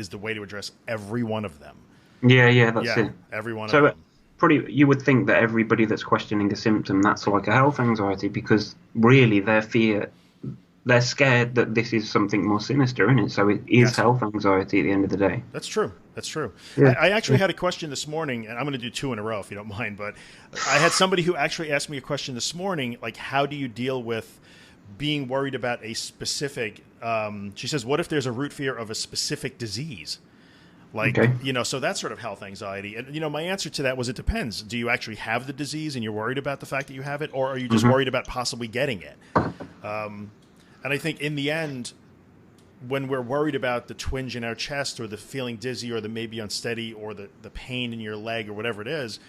the way to address every one of them. Yeah, that's it. Every one of them. You would think that everybody that's questioning a symptom, that's like a health anxiety, because really they're scared that this is something more sinister, isn't it? So it is health anxiety at the end of the day. That's true. That's true. Yeah. I actually had a question this morning, and I'm going to do two in a row if you don't mind, but I had somebody who actually asked me a question this morning, like, how do you deal with being worried about a specific, she says, what if there's a root fear of a specific disease? Like, so that's sort of health anxiety. And, my answer to that was it depends. Do you actually have the disease and you're worried about the fact that you have it, or are you just worried about possibly getting it? And I think in the end, when we're worried about the twinge in our chest or the feeling dizzy or the maybe unsteady or the pain in your leg or whatever it is,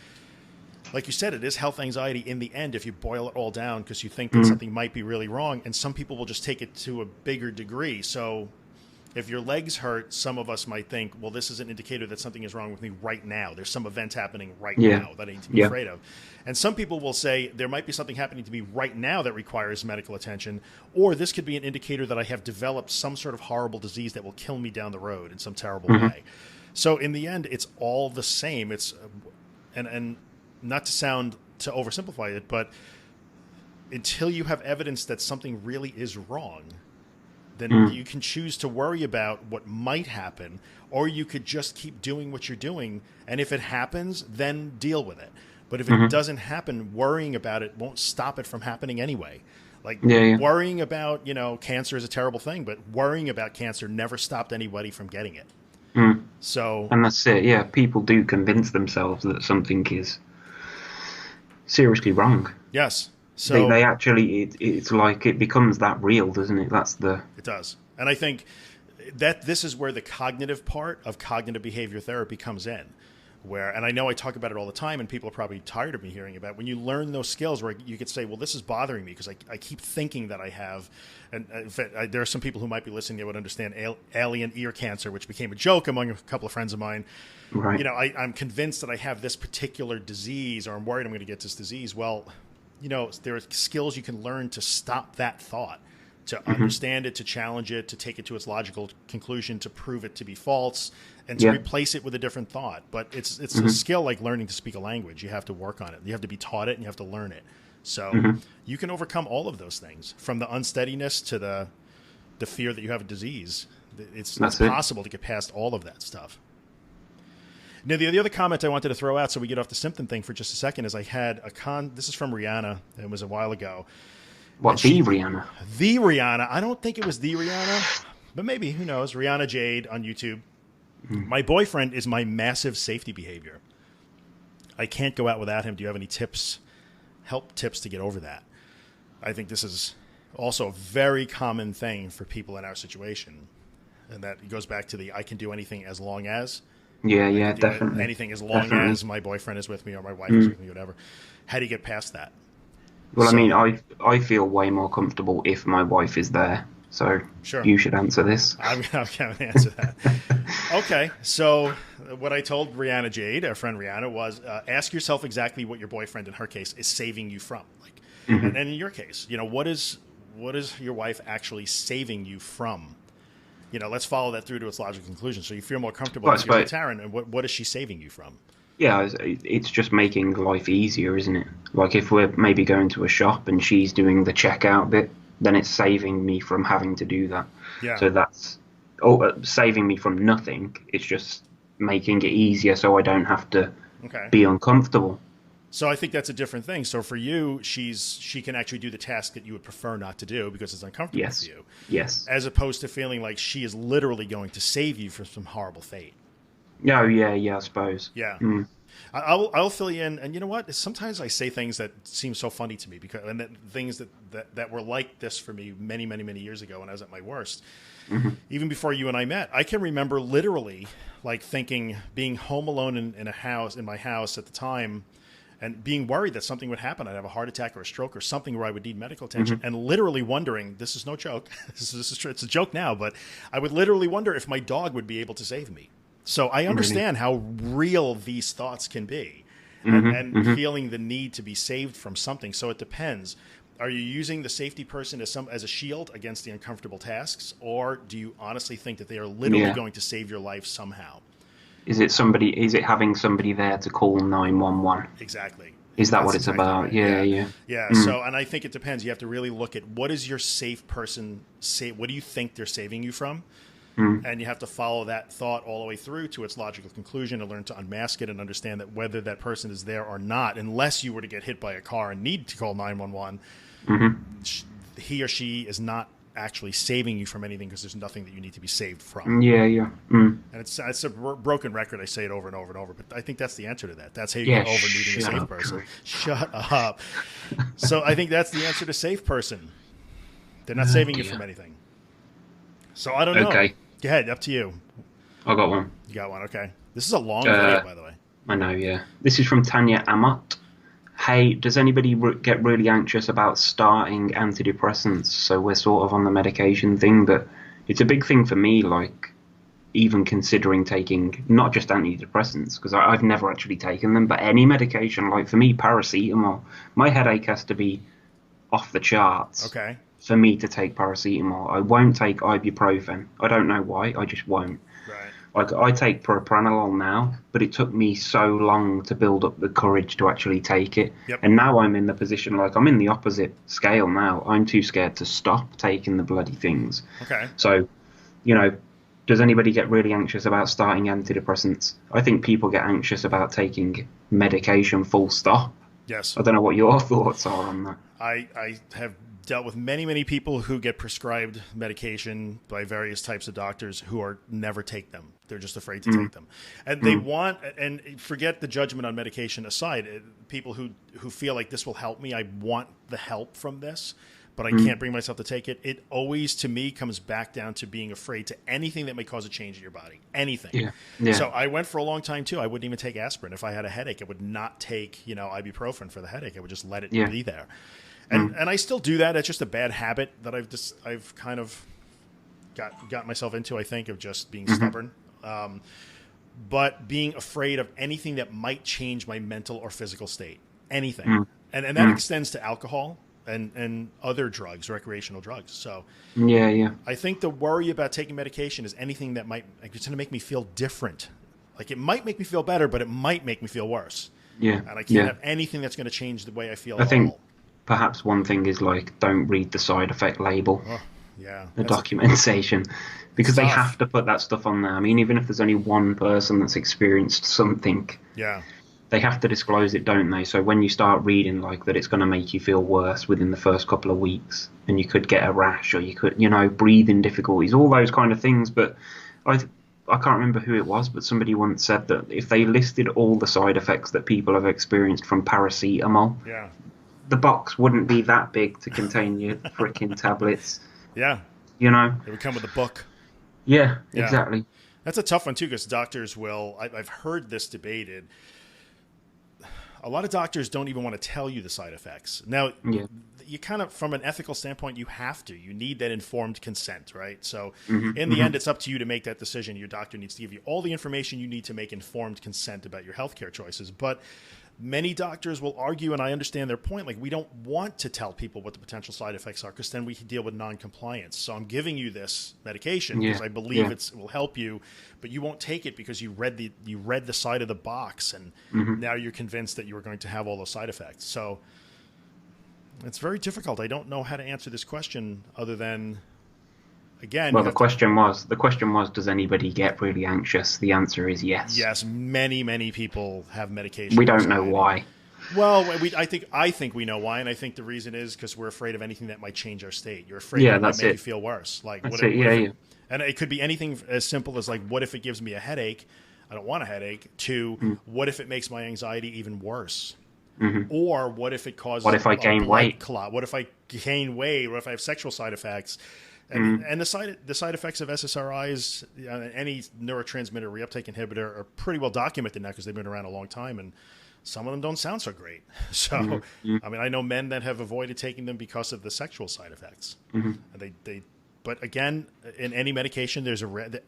like you said, it is health anxiety in the end if you boil it all down because you think that something might be really wrong. And some people will just take it to a bigger degree. So if your legs hurt, some of us might think, well, this is an indicator that something is wrong with me right now. There's some event happening right now that I need to be afraid of. And some people will say there might be something happening to me right now that requires medical attention, or this could be an indicator that I have developed some sort of horrible disease that will kill me down the road in some terrible way. So in the end, it's all the same. It's and not to oversimplify it, but until you have evidence that something really is wrong, then you can choose to worry about what might happen, or you could just keep doing what you're doing. And if it happens, then deal with it. But if it doesn't happen, worrying about it won't stop it from happening anyway. Like worrying about, cancer is a terrible thing, but worrying about cancer never stopped anybody from getting it. So, and that's it. Yeah. People do convince themselves that something is seriously wrong. Yes. So they actually, it's like it becomes that real, doesn't it? It does. And I think that this is where the cognitive part of cognitive behavior therapy comes in. And I know I talk about it all the time, and people are probably tired of me hearing about it. When you learn those skills where you could say, well, this is bothering me because I keep thinking that I have, and in fact, there are some people who might be listening that would understand alien ear cancer, which became a joke among a couple of friends of mine. Right. I'm convinced that I have this particular disease, or I'm worried I'm going to get this disease. Well, there are skills you can learn to stop that thought, to understand it, to challenge it, to take it to its logical conclusion, to prove it to be false, and to replace it with a different thought. But it's a skill like learning to speak a language. You have to work on it. You have to be taught it, and you have to learn it. So you can overcome all of those things, from the unsteadiness to the fear that you have a disease. It's possible to get past all of that stuff. Now, the other comment I wanted to throw out, so we get off the symptom thing for just a second, is I had this is from Rihanna. It was a while ago. What, Rihanna? The Rihanna. I don't think it was the Rihanna, but maybe, who knows? Rihanna Jade on YouTube. My boyfriend is my massive safety behavior. I can't go out without him. Do you have any tips to get over that? I think this is also a very common thing for people in our situation. And that goes back to the I can do anything as long as. Yeah, definitely. Anything as long as my boyfriend is with me or my wife is with me, whatever. How do you get past that? Well, I mean, I feel way more comfortable if my wife is there. So you should answer this. I'm going to answer that. Okay. So what I told Rihanna Jade, our friend Rihanna, was ask yourself exactly what your boyfriend, in her case, is saving you from. Like, and in your case, what is your wife actually saving you from? Let's follow that through to its logical conclusion. So you feel more comfortable with Taryn, and what is she saving you from? Yeah, it's just making life easier, isn't it? Like if we're maybe going to a shop and she's doing the checkout bit, then it's saving me from having to do that. Yeah. So that's saving me from nothing. It's just making it easier so I don't have to be uncomfortable. So I think that's a different thing. So for you, she can actually do the task that you would prefer not to do because it's uncomfortable for you. Yes. As opposed to feeling like she is literally going to save you from some horrible fate. Yeah, oh, yeah, I suppose. Yeah. Mm. I'll fill you in, and you know what? Sometimes I say things that seem so funny to me because, and that things that were like this for me many years ago when I was at my worst. Hmm. Even before you and I met, I can remember literally like thinking, being home alone in a house, in my house at the time, and being worried that something would happen. I'd have a heart attack or a stroke or something where I would need medical attention, Hmm. and literally wondering, this is no joke, this is true, it's a joke now, but I would literally wonder if my dog would be able to save me. So I Really. understand how real these thoughts can be, Hmm. and Hmm. feeling the need to be saved from something. So it depends. Are you using the safety person as a shield against the uncomfortable tasks, or do you honestly think that they are literally Yeah. going to save your life somehow? Is it somebody? Is it having somebody there to call 911? Exactly. Is that what That's it's exactly about? right. Yeah, Yeah. yeah. Yeah. Mm. So, and I think it depends. You have to really look at what is your safe person say. What do you think they're saving you from? Mm. And you have to follow that thought all the way through to its logical conclusion and learn to unmask it and understand that whether that person is there or not, unless you were to get hit by a car and need to call 911, Hmm. he or she is not actually saving you from anything because there's nothing that you need to be saved from. Yeah, yeah. Mm. And it's a broken record. I say it over and over and over, but I think that's the answer to that. That's how you Yeah, get over needing a shut safe up, person. Chris. Shut up. So I think that's the answer to safe person. They're not Oh saving you from dear. anything. So I don't know. Okay, Go ahead. Up to you. I got one. You got one. Okay. This is a long video, Uh, by the way. I know, yeah. This is from Tanya Amat. Hey, does anybody get really anxious about starting antidepressants? So we're sort of on the medication thing, but it's a big thing for me, like even considering taking not just antidepressants, because I've never actually taken them, but any medication. Like for me, paracetamol, my headache has to be off the charts Okay. for me to take paracetamol. I won't take ibuprofen. I don't know why, I just won't. Right. Like I take propranolol now, but it took me so long to build up the courage to actually take it. Yep. And now I'm in the position like I'm in the opposite scale now. I'm too scared to stop taking the bloody things. Okay. So, you know, does anybody get really anxious about starting antidepressants? I think people get anxious about taking medication full stop. Yes. I don't know what your thoughts are on that. I have dealt with many people who get prescribed medication by various types of doctors who are never take them. They're just afraid to take them, and they want, and forget the judgment on medication aside. People who feel like this will help me, I want the help from this, but I can't bring myself to take it. It always, to me, comes back down to being afraid to anything that may cause a change in your body. Anything. Yeah, yeah. So I went for a long time too. I wouldn't even take aspirin. If I had a headache, I would not take, ibuprofen for the headache. I would just let it Yeah. be there. And I still do that. It's just a bad habit that I've kind of got myself into, I think, of just being stubborn. But being afraid of anything that might change my mental or physical state. Anything. And that extends to alcohol and other drugs, recreational drugs. So Yeah, yeah. I think the worry about taking medication is anything that might, like, it's going to make me feel different. Like, it might make me feel better, but it might make me feel worse. Yeah. And I can't Yeah. have anything that's going to change the way I feel I at think all. perhaps one thing is like don't read the side effect label, Oh, yeah. the That's documentation, because they tough. have to put that stuff on there. I mean, even if there's only one person that's experienced something, yeah. they have to disclose it, don't they? So when you start reading like that, it's going to make you feel worse within the first couple of weeks, and you could get a rash, or you could, breathing difficulties, all those kind of things. But I. I can't remember who it was, but somebody once said that if they listed all the side effects that people have experienced from paracetamol, Yeah. the box wouldn't be that big to contain your freaking tablets, Yeah. you know? It would come with a book. Yeah, Yeah. exactly. That's a tough one, too, because doctors will, I've heard this debated. A lot of doctors don't even want to tell you the side effects. Now, Yeah. you kind of, from an ethical standpoint, you have to. You need that informed consent, right? So Mm-hmm. in the end, it's up to you to make that decision. Your doctor needs to give you all the information you need to make informed consent about your healthcare choices. But many doctors will argue, and I understand their point, like, we don't want to tell people what the potential side effects are because then we can deal with non-compliance. So I'm giving you this medication because Yeah. I believe Yeah. it will help you, but you won't take it because you read the side of the box, and Mm-hmm. now you're convinced that you are going to have all those side effects. So it's very difficult. I don't know how to answer this question other than, again, Well, you the have to, question was, does anybody get really anxious? The answer is yes. yes, many people have medication We don't know anxiety. why. Well, I think we know why, and I think the reason is because we're afraid of anything that might change our state. You're afraid Yeah, that it might that's make it. you feel worse. Like That's what it. Yeah, if yeah. and it could be anything as simple as, like, what if it gives me a headache? I don't want a headache, to what if it makes my anxiety even worse? Mm-hmm. Or what if it causes What if I a gain blood weight? clot? What if I gain weight? What if I have sexual side effects? And the side effects of SSRIs, any neurotransmitter reuptake inhibitor, are pretty well documented now because they've been around a long time, and some of them don't sound so great. So, I mean, I know men that have avoided taking them because of the sexual side effects. But again, in any medication,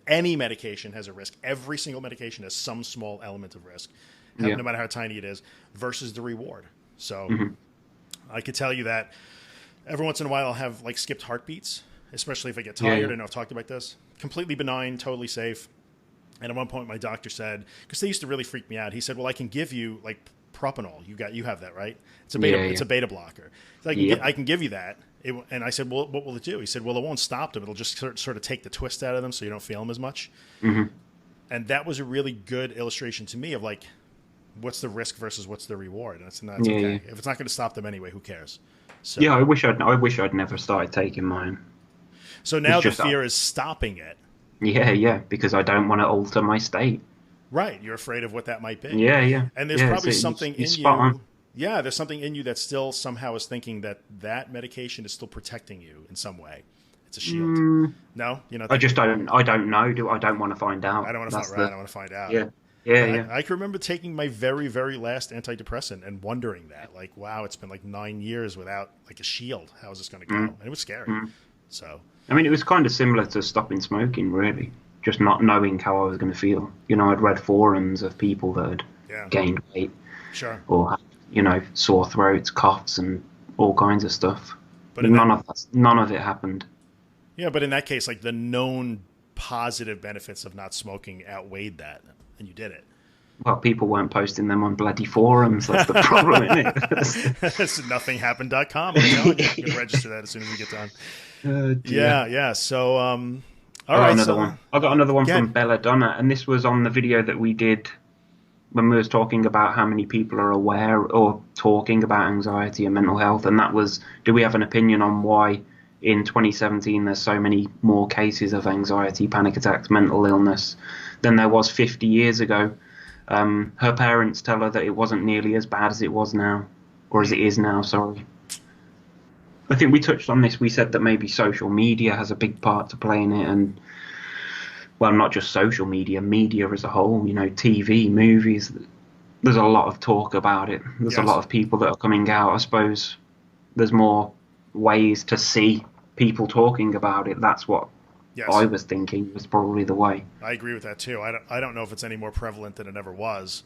any medication has a risk. Every single medication has some small element of risk, no matter how tiny it is, versus the reward. So, I could tell you that every once in a while I'll have like skipped heartbeats, especially if I get tired. I know I've talked about this. Completely benign, totally safe. And at one point, my doctor said, because they used to really freak me out, he said, "Well, I can give you like propanol. You have that, right? It's a beta. It's a beta blocker. So I can give you that." And I said, "Well, what will it do?" He said, "Well, it won't stop them. It'll just sort of take the twist out of them, so you don't feel them as much." And that was a really good illustration to me of like, what's the risk versus what's the reward? And it's okay. If it's not going to stop them anyway, who cares? So, I wish I'd never started taking mine. So now the fear is stopping it. Yeah, because I don't want to alter my state. Right, you're afraid of what that might be. Yeah. And there's probably something in you. On. Yeah, there's something in you that still somehow is thinking that medication is still protecting you in some way. It's a shield. No, you know. I don't know. I don't want to find out. I don't want to find out. Yeah. I can remember taking my very, very last antidepressant and wondering that, like, wow, it's been like 9 years without like a shield. How is this going to go? And it was scary. So. I mean, it was kind of similar to stopping smoking, really. Just not knowing how I was going to feel. You know, I'd read forums of people that had gained weight. Sure. Or had, sore throats, coughs, and all kinds of stuff. But none of it happened. Yeah, but in that case, like the known positive benefits of not smoking outweighed that, and you did it. Well, people weren't posting them on bloody forums. That's the problem, isn't it? It's nothinghappen.com. You can register that as soon as we get done. Yeah. So, all right. I got another one from Belladonna, and this was on the video that we did when we was talking about how many people are aware or talking about anxiety and mental health, and that was, do we have an opinion on why in 2017 there's so many more cases of anxiety, panic attacks, mental illness than there was 50 years ago? Her parents tell her that it wasn't nearly as bad as it was now, or as it is now, sorry. I think we touched on this. We said that maybe social media has a big part to play in it, and, well, not just social media, media as a whole, TV, movies. There's a lot of talk about it. There's a lot of people that are coming out. I suppose there's more ways to see people talking about it. That's what I was thinking was probably the way. I agree with that too. I don't know if it's any more prevalent than it ever was.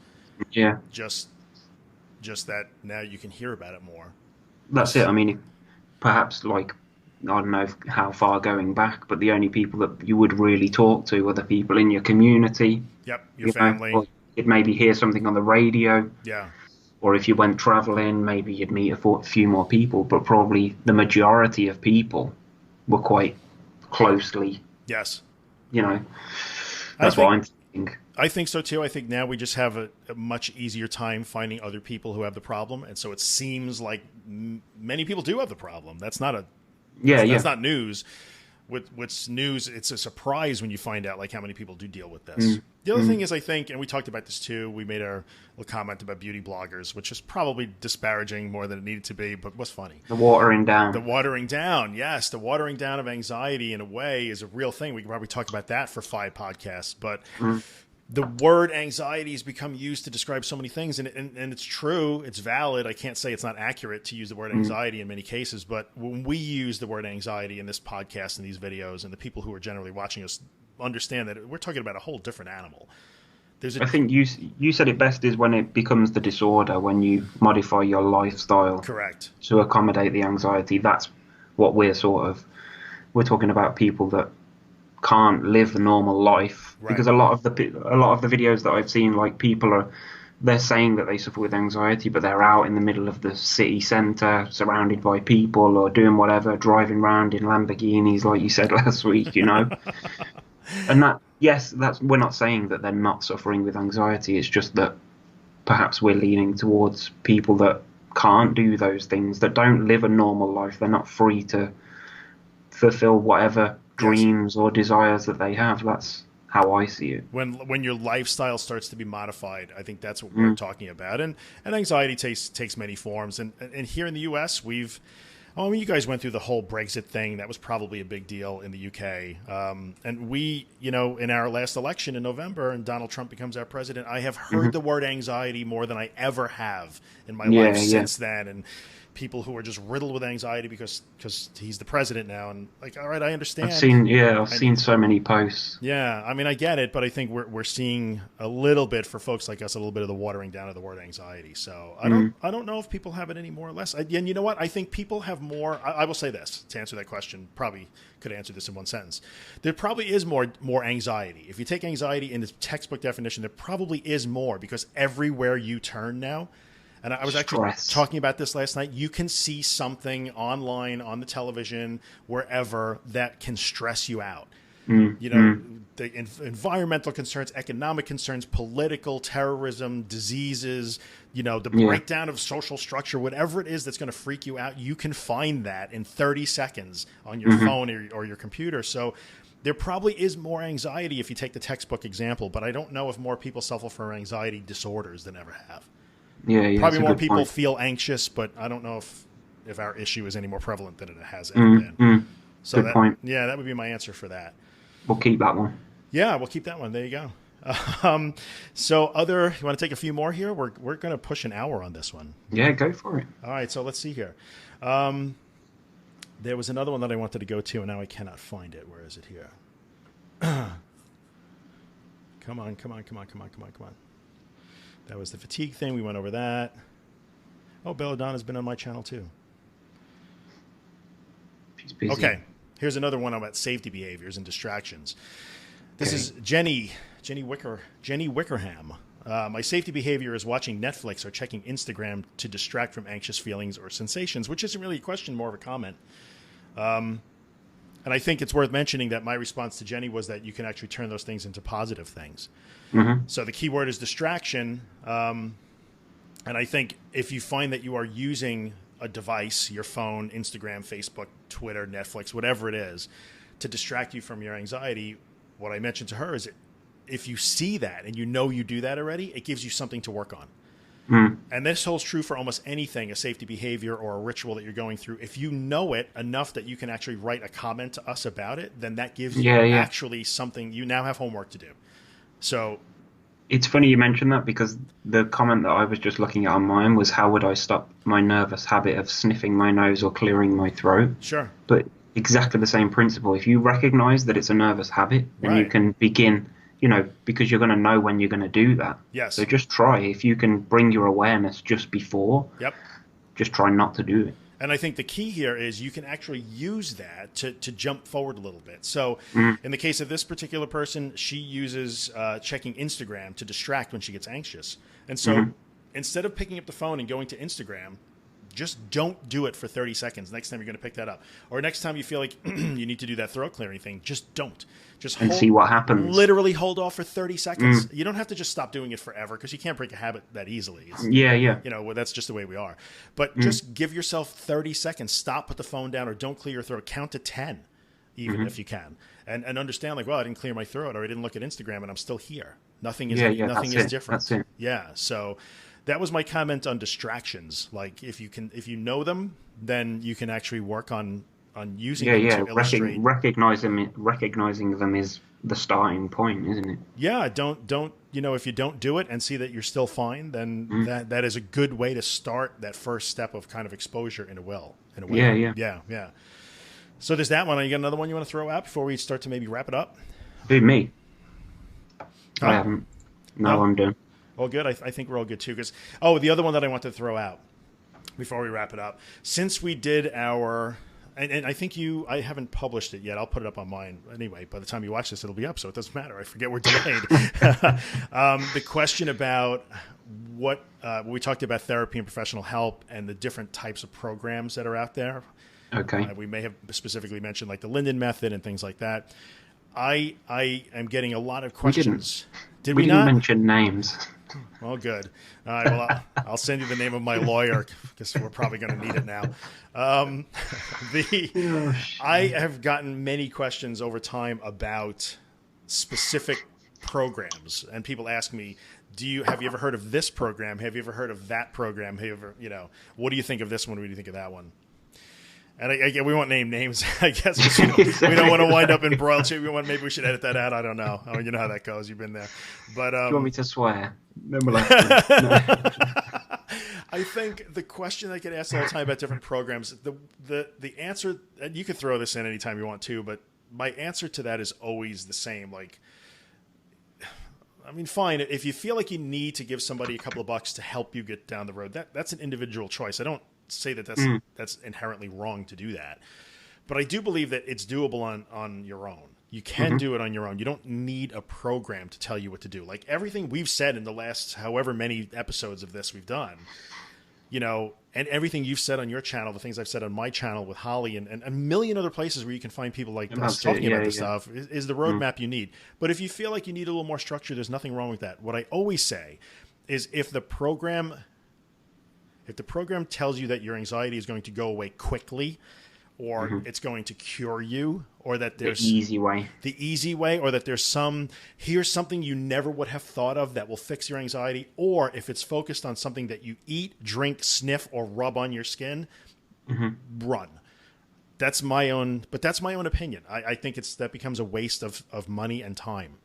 Yeah. Just that now you can hear about it more. That's it. I mean, perhaps like, I don't know how far going back, but the only people that you would really talk to are the people in your community. Yep, your family. Or you'd maybe hear something on the radio. Yeah. Or if you went traveling, maybe you'd meet a few more people, but probably the majority of people were quite closely. Yes. That's what I'm thinking. I think so too. I think now we just have a much easier time finding other people who have the problem, and so it seems like many people do have the problem. That's not that's not news. What's news? It's a surprise when you find out like how many people do deal with this. The other thing is, I think, and we talked about this too. We made our little comment about beauty bloggers, which is probably disparaging more than it needed to be, but was funny. The watering down. The watering down, yes. The watering down of anxiety, in a way, is a real thing. We could probably talk about that for 5 podcasts, but the word anxiety has become used to describe so many things, and it's true, it's valid. I can't say it's not accurate to use the word anxiety in many cases, but when we use the word anxiety in this podcast and these videos, and the people who are generally watching us understand that we're talking about a whole different animal. I think you said it best, is when it becomes the disorder, when you modify your lifestyle to accommodate the anxiety. That's what we're talking about, people that can't live a normal life, because a lot of the videos that I've seen, like, they're saying that they suffer with anxiety, but they're out in the middle of the city centre, surrounded by people, or doing whatever, driving around in Lamborghinis, like you said last week, And we're not saying that they're not suffering with anxiety. It's just that perhaps we're leaning towards people that can't do those things, that don't live a normal life. They're not free to fulfill whatever dreams or desires that they have. That's how I see it. When your lifestyle starts to be modified, I think that's what we're talking about. And anxiety takes many forms. And here in the U.S., you guys went through the whole Brexit thing. That was probably a big deal in the UK. And we, in our last election in November, and Donald Trump becomes our president, I have heard the word anxiety more than I ever have in my life since then. And people who are just riddled with anxiety because he's the president now. And like, all right, I understand. I've seen so many posts. Yeah, I mean, I get it, but I think we're seeing a little bit, for folks like us, a little bit of the watering down of the word anxiety. So I don't know if people have it any more or less. And you know what? I think people have more. I will say this to answer that question. Probably could answer this in one sentence. There probably is more anxiety. If you take anxiety in the textbook definition, there probably is more, because everywhere you turn now. And I was actually talking about this last night. You can see something online, on the television, wherever, that can stress you out. The environmental concerns, economic concerns, political, terrorism, diseases, the breakdown of social structure, whatever it is that's going to freak you out, you can find that in 30 seconds on your phone or your computer. So there probably is more anxiety if you take the textbook example, but I don't know if more people suffer from anxiety disorders than ever have. Yeah, probably more people feel anxious, but I don't know if our issue is any more prevalent than it has ever been. So good point. Yeah, that would be my answer for that. We'll keep that one. Yeah, we'll keep that one. There you go. So you want to take a few more here? We're going to push an hour on this one. Yeah, go for it. All right, so let's see here. There was another one that I wanted to go to, and now I cannot find it. Where is it here? Come on. That was the fatigue thing. We went over that. Oh, Belladonna's been on my channel too. She's busy. Okay. Here's another one about safety behaviors and distractions. This is Jenny Wickerham. My safety behavior is watching Netflix or checking Instagram to distract from anxious feelings or sensations, which isn't really a question, more of a comment. And I think it's worth mentioning that my response to Jenny was that you can actually turn those things into positive things. So the key word is distraction. And I think if you find that you are using a device, your phone, Instagram, Facebook, Twitter, Netflix, whatever it is, to distract you from your anxiety, what I mentioned to her is if you see that and you do that already, it gives you something to work on. And this holds true for almost anything, a safety behavior or a ritual that you're going through. If you know it enough that you can actually write a comment to us about it, then that gives you actually something. You now have homework to do. So it's funny you mentioned that, because the comment that I was just looking at on mine was, how would I stop my nervous habit of sniffing my nose or clearing my throat? Sure. But exactly the same principle. If you recognize that it's a nervous habit, then you can begin, because you're going to know when you're going to do that. Yes. So just try. If you can bring your awareness just before, just try not to do it. And I think the key here is you can actually use that to jump forward a little bit. So in the case of this particular person, she uses checking Instagram to distract when she gets anxious. And so instead of picking up the phone and going to Instagram, just don't do it for 30 seconds. Next time you're going to pick that up. Or next time you feel like you need to do that throat clearing thing, just don't. And see what happens. Literally hold off for 30 seconds. You don't have to just stop doing it forever, because you can't break a habit that easily. That's just the way we are. But just give yourself 30 seconds. Stop, put the phone down, or don't clear your throat. Count to 10, even if you can. And understand, like, well, I didn't clear my throat, or I didn't look at Instagram, and I'm still here. Nothing is different. That's it. Yeah, so that was my comment on distractions. Like, if you know them, then you can actually work on using them to illustrate. Recognizing them is the starting point, isn't it? Yeah, don't if you don't do it and see that you're still fine, then that is a good way to start that first step of kind of exposure in a way. Yeah. So there's that one. You got another one you want to throw out before we start to maybe wrap it up? Me. I haven't. No, I'm done. All good. I think we're all good too. Because the other one that I want to throw out before we wrap it up, since we did our. And I think I haven't published it yet. I'll put it up on mine anyway. By the time you watch this, it'll be up, so it doesn't matter. I forget we're delayed. The question about what we talked about therapy and professional help and the different types of programs that are out there. Okay. We may have specifically mentioned like the Linden method and things like that. I am getting a lot of questions. Did we didn't not mention names? Well, good. All right. Well, I'll send you the name of my lawyer because we're probably going to need it now. I have gotten many questions over time about specific programs, and people ask me, have you ever heard of this program? Have you ever heard of that program? Have you ever, what do you think of this one? What do you think of that one? And we won't name names, I guess, because we don't want to wind up in broiled chicken. Maybe we should edit that out. I don't know. You know how that goes. You've been there. But do you want me to swear? No. I think the question I get asked all the time about different programs, the answer, and you can throw this in anytime you want to, but my answer to that is always the same. Like, I mean, fine. If you feel like you need to give somebody a couple of bucks to help you get down the road, that's an individual choice. I don't say that that's inherently wrong to do that, but I do believe that it's doable on your own. You can do it on your own. You don't need a program to tell you what to do. Like everything we've said in the last however many episodes of this we've done, and everything you've said on your channel, the things I've said on my channel with Holly and a million other places where you can find people like us talking about this stuff is the roadmap you need. But if you feel like you need a little more structure, there's nothing wrong with that. What I always say is if the program tells you that your anxiety is going to go away quickly, or it's going to cure you, or that there's the easy way, or that there's here's something you never would have thought of that will fix your anxiety, or if it's focused on something that you eat, drink, sniff, or rub on your skin, run. That's my own opinion. I think that becomes a waste of money and time.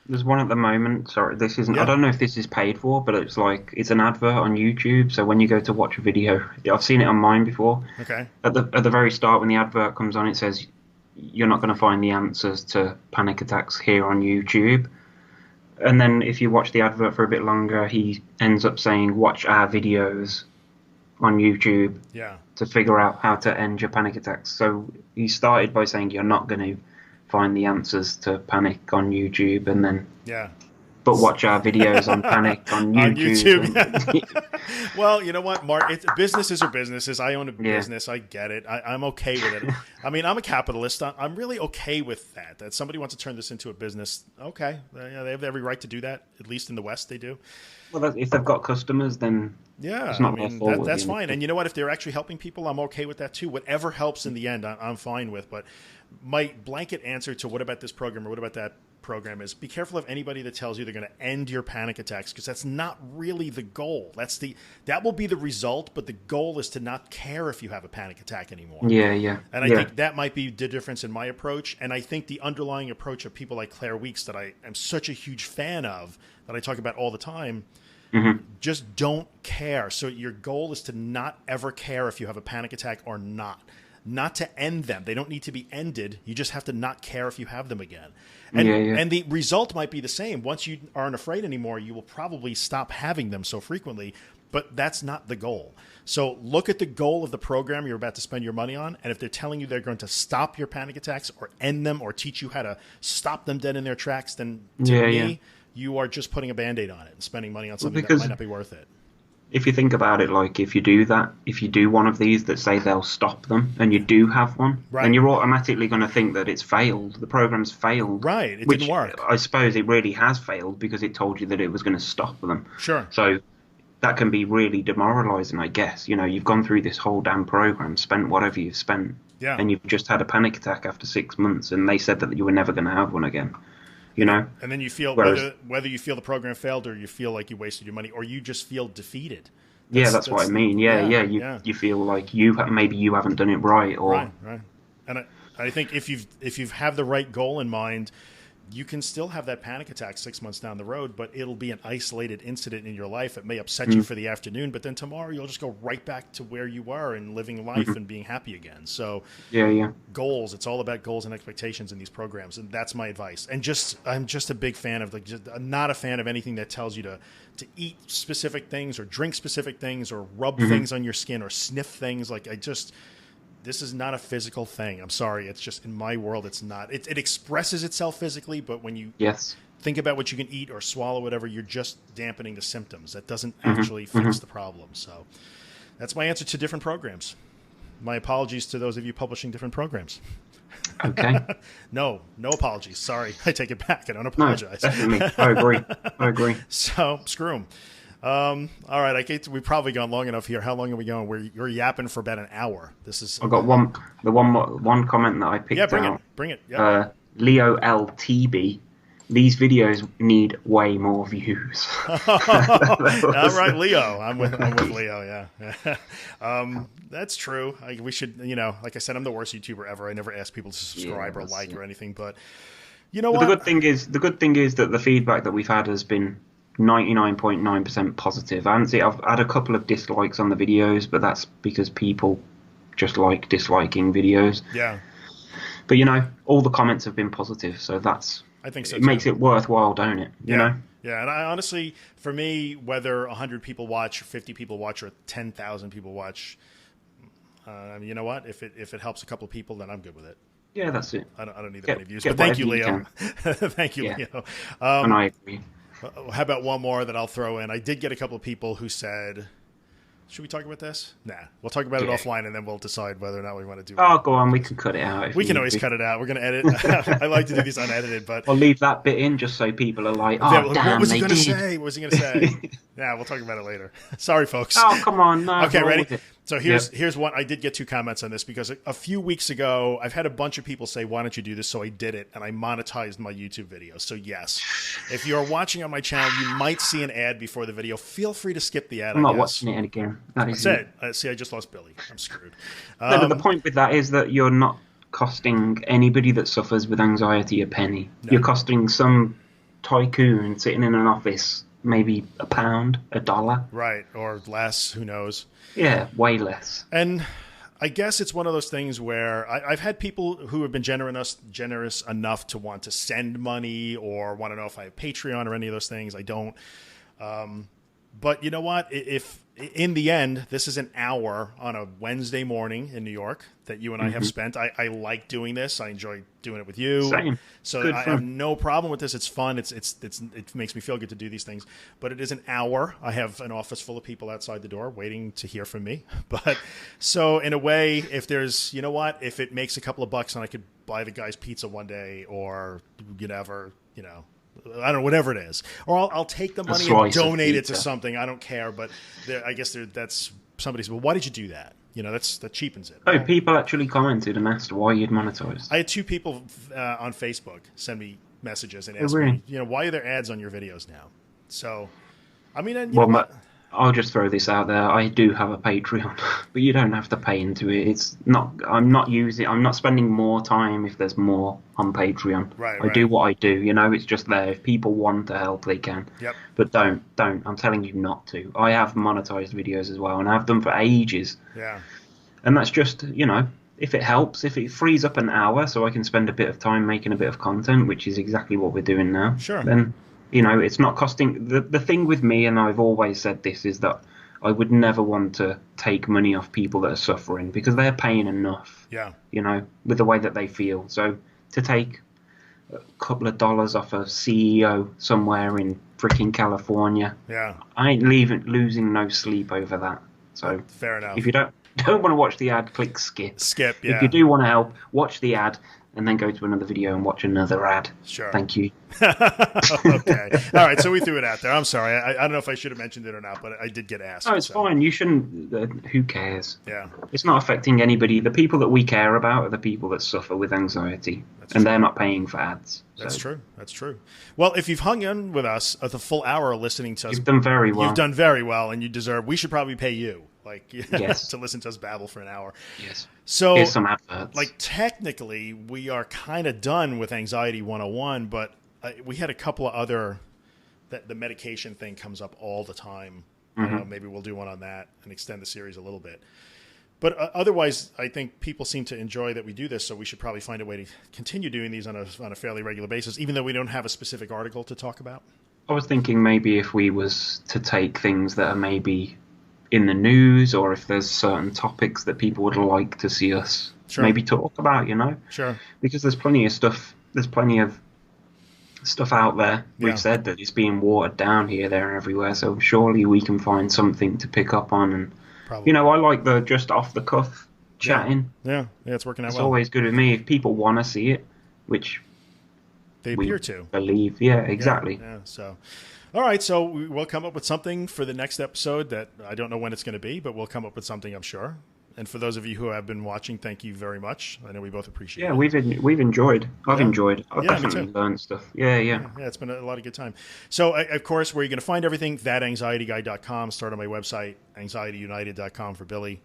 There's one at the moment. Sorry, this isn't. Yeah. I don't know if this is paid for, but it's an advert on YouTube. So when you go to watch a video, I've seen it on mine before. Okay. At the very start, when the advert comes on, it says you're not going to find the answers to panic attacks here on YouTube. And then if you watch the advert for a bit longer, he ends up saying, "Watch our videos on YouTube." Yeah. To figure out how to end your panic attacks. So he started by saying you're not going to find the answers to panic on YouTube, and then but watch our videos on panic on YouTube. Well, you know what, Mark? Businesses are businesses. I own a business. I get it. I'm okay with it. I mean, I'm a capitalist. I'm really okay with that. That somebody wants to turn this into a business. Okay, they have every right to do that. At least in the West, they do. Well, if they've got customers, then it's not their fault. That's fine. And you know what? If they're actually helping people, I'm okay with that too. Whatever helps in the end, I'm fine with. But my blanket answer to what about this program or what about that program is be careful of anybody that tells you they're going to end your panic attacks, because that's not really the goal. That will be the result, but the goal is to not care if you have a panic attack anymore. Yeah. And I think that might be the difference in my approach. And I think the underlying approach of people like Claire Weeks, that I am such a huge fan of, that I talk about all the time, just don't care. So your goal is to not ever care if you have a panic attack or not to end them. They don't need to be ended. You just have to not care if you have them again. And the result might be the same. Once you aren't afraid anymore, you will probably stop having them so frequently, but that's not the goal. So look at the goal of the program you're about to spend your money on, and if they're telling you they're going to stop your panic attacks or end them or teach you how to stop them dead in their tracks, then to me, you are just putting a Band-Aid on it and spending money on something that might not be worth it. If you think about it, like if you do one of these that say they'll stop them, and you do have one, then you're automatically going to think that it's failed. The program's failed. Right, it didn't work. I suppose it really has failed because it told you that it was going to stop them. Sure. So that can be really demoralizing, I guess. You've gone through this whole damn program, spent whatever you've spent, and you've just had a panic attack after 6 months, and they said that you were never going to have one again. And then you feel whether you feel the program failed, or you feel like you wasted your money, or you just feel defeated. That's what I mean. You feel like maybe you haven't done it right, or right. And I think if you have the right goal in mind, you can still have that panic attack 6 months down the road, but it'll be an isolated incident in your life. It may upset you for the afternoon, but then tomorrow you'll just go right back to where you were and living life and being happy again. So goals, it's all about goals and expectations in these programs. And that's my advice. And I'm just a big fan of I'm not a fan of anything that tells you to eat specific things or drink specific things or rub things on your skin or sniff things. This is not a physical thing. I'm sorry. It's just, in my world, it's not. It expresses itself physically, but when you think about what you can eat or swallow, whatever, you're just dampening the symptoms. That doesn't actually fix the problem. So that's my answer to different programs. My apologies to those of you publishing different programs. Okay. No apologies. Sorry. I take it back. I don't apologize. No, definitely. I agree. So screw them. All right, we've probably gone long enough here. How long are we going? You're yapping for about an hour. I've got one comment that I picked out. Bring it. Yeah. Leo LTB these videos need way more views. All right, Leo. I'm with Leo. Yeah. That's true. We should, like I said, I'm the worst YouTuber ever. I never ask people to subscribe or like or anything, but you know what? The good thing is that the feedback that we've had has been 99.9% positive. I've had a couple of dislikes on the videos, but that's because people just like disliking videos. Yeah. But all the comments have been positive, so I think so. It makes it worthwhile, don't it? You know. Yeah, and I honestly, for me, whether 100 people watch, 50 people watch, or 10,000 people watch, you know what? If it helps a couple of people, then I'm good with it. Yeah, that's it. I don't need that many views. But thank you, Leo. Thank you, Leo. And I agree. How about one more that I'll throw in? I did get a couple of people who said, should we talk about this? Nah. We'll talk about it offline, and then we'll decide whether or not we want to do it. Oh, go on. We can cut it out. We can always cut it out. We're going to edit. I like to do these unedited, but... I'll leave that bit in just so people are like, damn, what was he going to say? What was he going to say? Yeah, we'll talk about it later. Sorry, folks. Oh, come on. No, okay, ready? So here's one. I did get 2 comments on this because a few weeks ago, I've had a bunch of people say, why don't you do this? So I did it, and I monetized my YouTube video. So yes, if you're watching on my channel, you might see an ad before the video. Feel free to skip the ad. I'm not watching it again. That's it. See, I just lost Billy. I'm screwed. No, but the point with that is that you're not costing anybody that suffers with anxiety a penny. No. You're costing some tycoon sitting in an office maybe £1, $1. Right, or less, who knows. Yeah, way less. And I guess it's one of those things where I've had people who have been generous enough to want to send money or want to know if I have Patreon or any of those things. I don't. But you know what? If in the end, this is an hour on a Wednesday morning in New York that you and I have spent. I like doing this. I enjoy doing it with you. Same. So I have no problem with this. It's fun. It makes me feel good to do these things. But it is an hour. I have an office full of people outside the door waiting to hear from me. But so in a way, if there's, if it makes a couple of bucks and I could buy the guy's pizza one day or whatever, I don't know, whatever it is. Or I'll take the money and donate it to something. I don't care. But I guess that's somebody said, well, why did you do that? That cheapens it. Oh, people actually commented and asked why you'd monetized. I had 2 people on Facebook send me messages and ask me, why are there ads on your videos now? So, I mean, I'll just throw this out there. I do have a Patreon, but you don't have to pay into it. I'm not spending more time if there's more on Patreon. Right. I do what I do. It's just there. If people want to help, they can. Yep. But don't. I'm telling you not to. I have monetized videos as well, and I have them for ages. Yeah. And that's just, if it helps, if it frees up an hour so I can spend a bit of time making a bit of content, which is exactly what we're doing now. Sure. Then, it's not costing. The thing with me, and I've always said this, is that I would never want to take money off people that are suffering because they're paying enough. Yeah. With the way that they feel. So to take a couple of dollars off a CEO somewhere in freaking California, I ain't losing no sleep over that. So fair enough. If you don't want to watch the ad, click skip. Skip. Yeah. If you do want to help, watch the ad. And then go to another video and watch another ad. Sure. Thank you. Okay. All right. So we threw it out there. I'm sorry. I don't know if I should have mentioned it or not, but I did get asked. Oh, it's fine. You shouldn't. Who cares? Yeah. It's not affecting anybody. The people that we care about are the people that suffer with anxiety. They're not paying for ads. That's true. That's true. Well, if you've hung in with us the full hour listening to us, you've done very well. You've done very well, and you deserve. We should probably pay you. Yes. To listen to us babble for an hour. Yes. So, here's some adverts. Technically, we are kind of done with Anxiety 101, but we had a couple of other. The medication thing comes up all the time. Maybe we'll do one on that and extend the series a little bit. But otherwise, I think people seem to enjoy that we do this, so we should probably find a way to continue doing these on a fairly regular basis, even though we don't have a specific article to talk about. I was thinking maybe if we was to take things that are maybe in the news, or if there's certain topics that people would like to see us maybe talk about, Sure. Because there's plenty of stuff. There's plenty of stuff out there. We've said that it's being watered down here, there, and everywhere. So surely we can find something to pick up on. And probably. I like the just off the cuff chatting. Yeah, it's working out well. It's always good with me if people want to see it, which they appear to believe. Yeah, exactly. Yeah. So. All right, so we'll come up with something for the next episode that I don't know when it's going to be, but we'll come up with something, I'm sure. And for those of you who have been watching, thank you very much. I know we both appreciate it. Yeah, we've enjoyed. I've enjoyed. I've me definitely too. learned stuff. Yeah. It's been a lot of good time. So, of course, where you're going to find everything, thatanxietyguy.com. Start on my website, anxietyunited.com for Billy.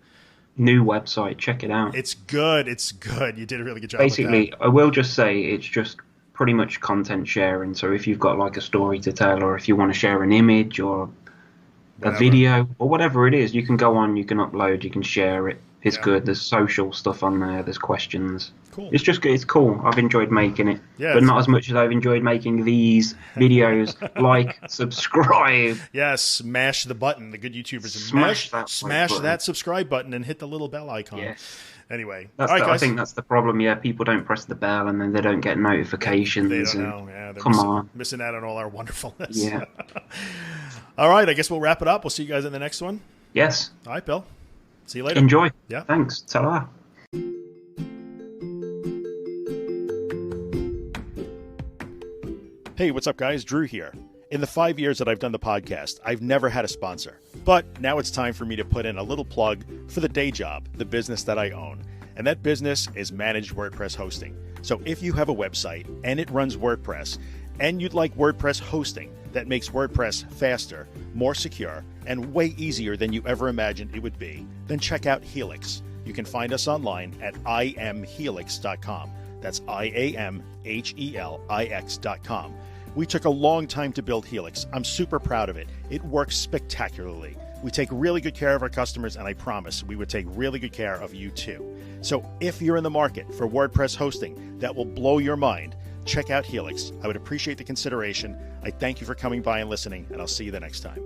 New website. Check it out. It's good. It's good. You did a really good job. Basically, I will just say it's just pretty much content sharing. So if you've got like a story to tell, or if you want to share an image or a video or whatever it is, you can go on, you can upload, you can share it. It's good. There's social stuff on there. There's questions. Cool. It's just it's cool. I've enjoyed making it, but not as much as I've enjoyed making these videos. Like, subscribe. Yeah, smash the button. The good YouTubers smash that subscribe button and hit the little bell icon. Yes. Anyway, all right, guys. I think that's the problem. Yeah, people don't press the bell and then they don't get notifications. They don't know. Yeah, they're missing out on all our wonderfulness. Yeah. All right, I guess we'll wrap it up. We'll see you guys in the next one. Yes. All right, Bill. See you later. Enjoy. Yeah. Thanks. Ta-ra. Hey, what's up, guys? Drew here. In the 5 years that I've done the podcast, I've never had a sponsor. But now it's time for me to put in a little plug for the day job, the business that I own. And that business is managed WordPress hosting. So if you have a website and it runs WordPress, and you'd like WordPress hosting that makes WordPress faster, more secure, and way easier than you ever imagined it would be, then check out Helix. You can find us online at iamhelix.com. That's IAMHELIX.com. We took a long time to build Helix. I'm super proud of it. It works spectacularly. We take really good care of our customers, and I promise we would take really good care of you too. So if you're in the market for WordPress hosting that will blow your mind, check out Helix. I would appreciate the consideration. I thank you for coming by and listening, and I'll see you the next time.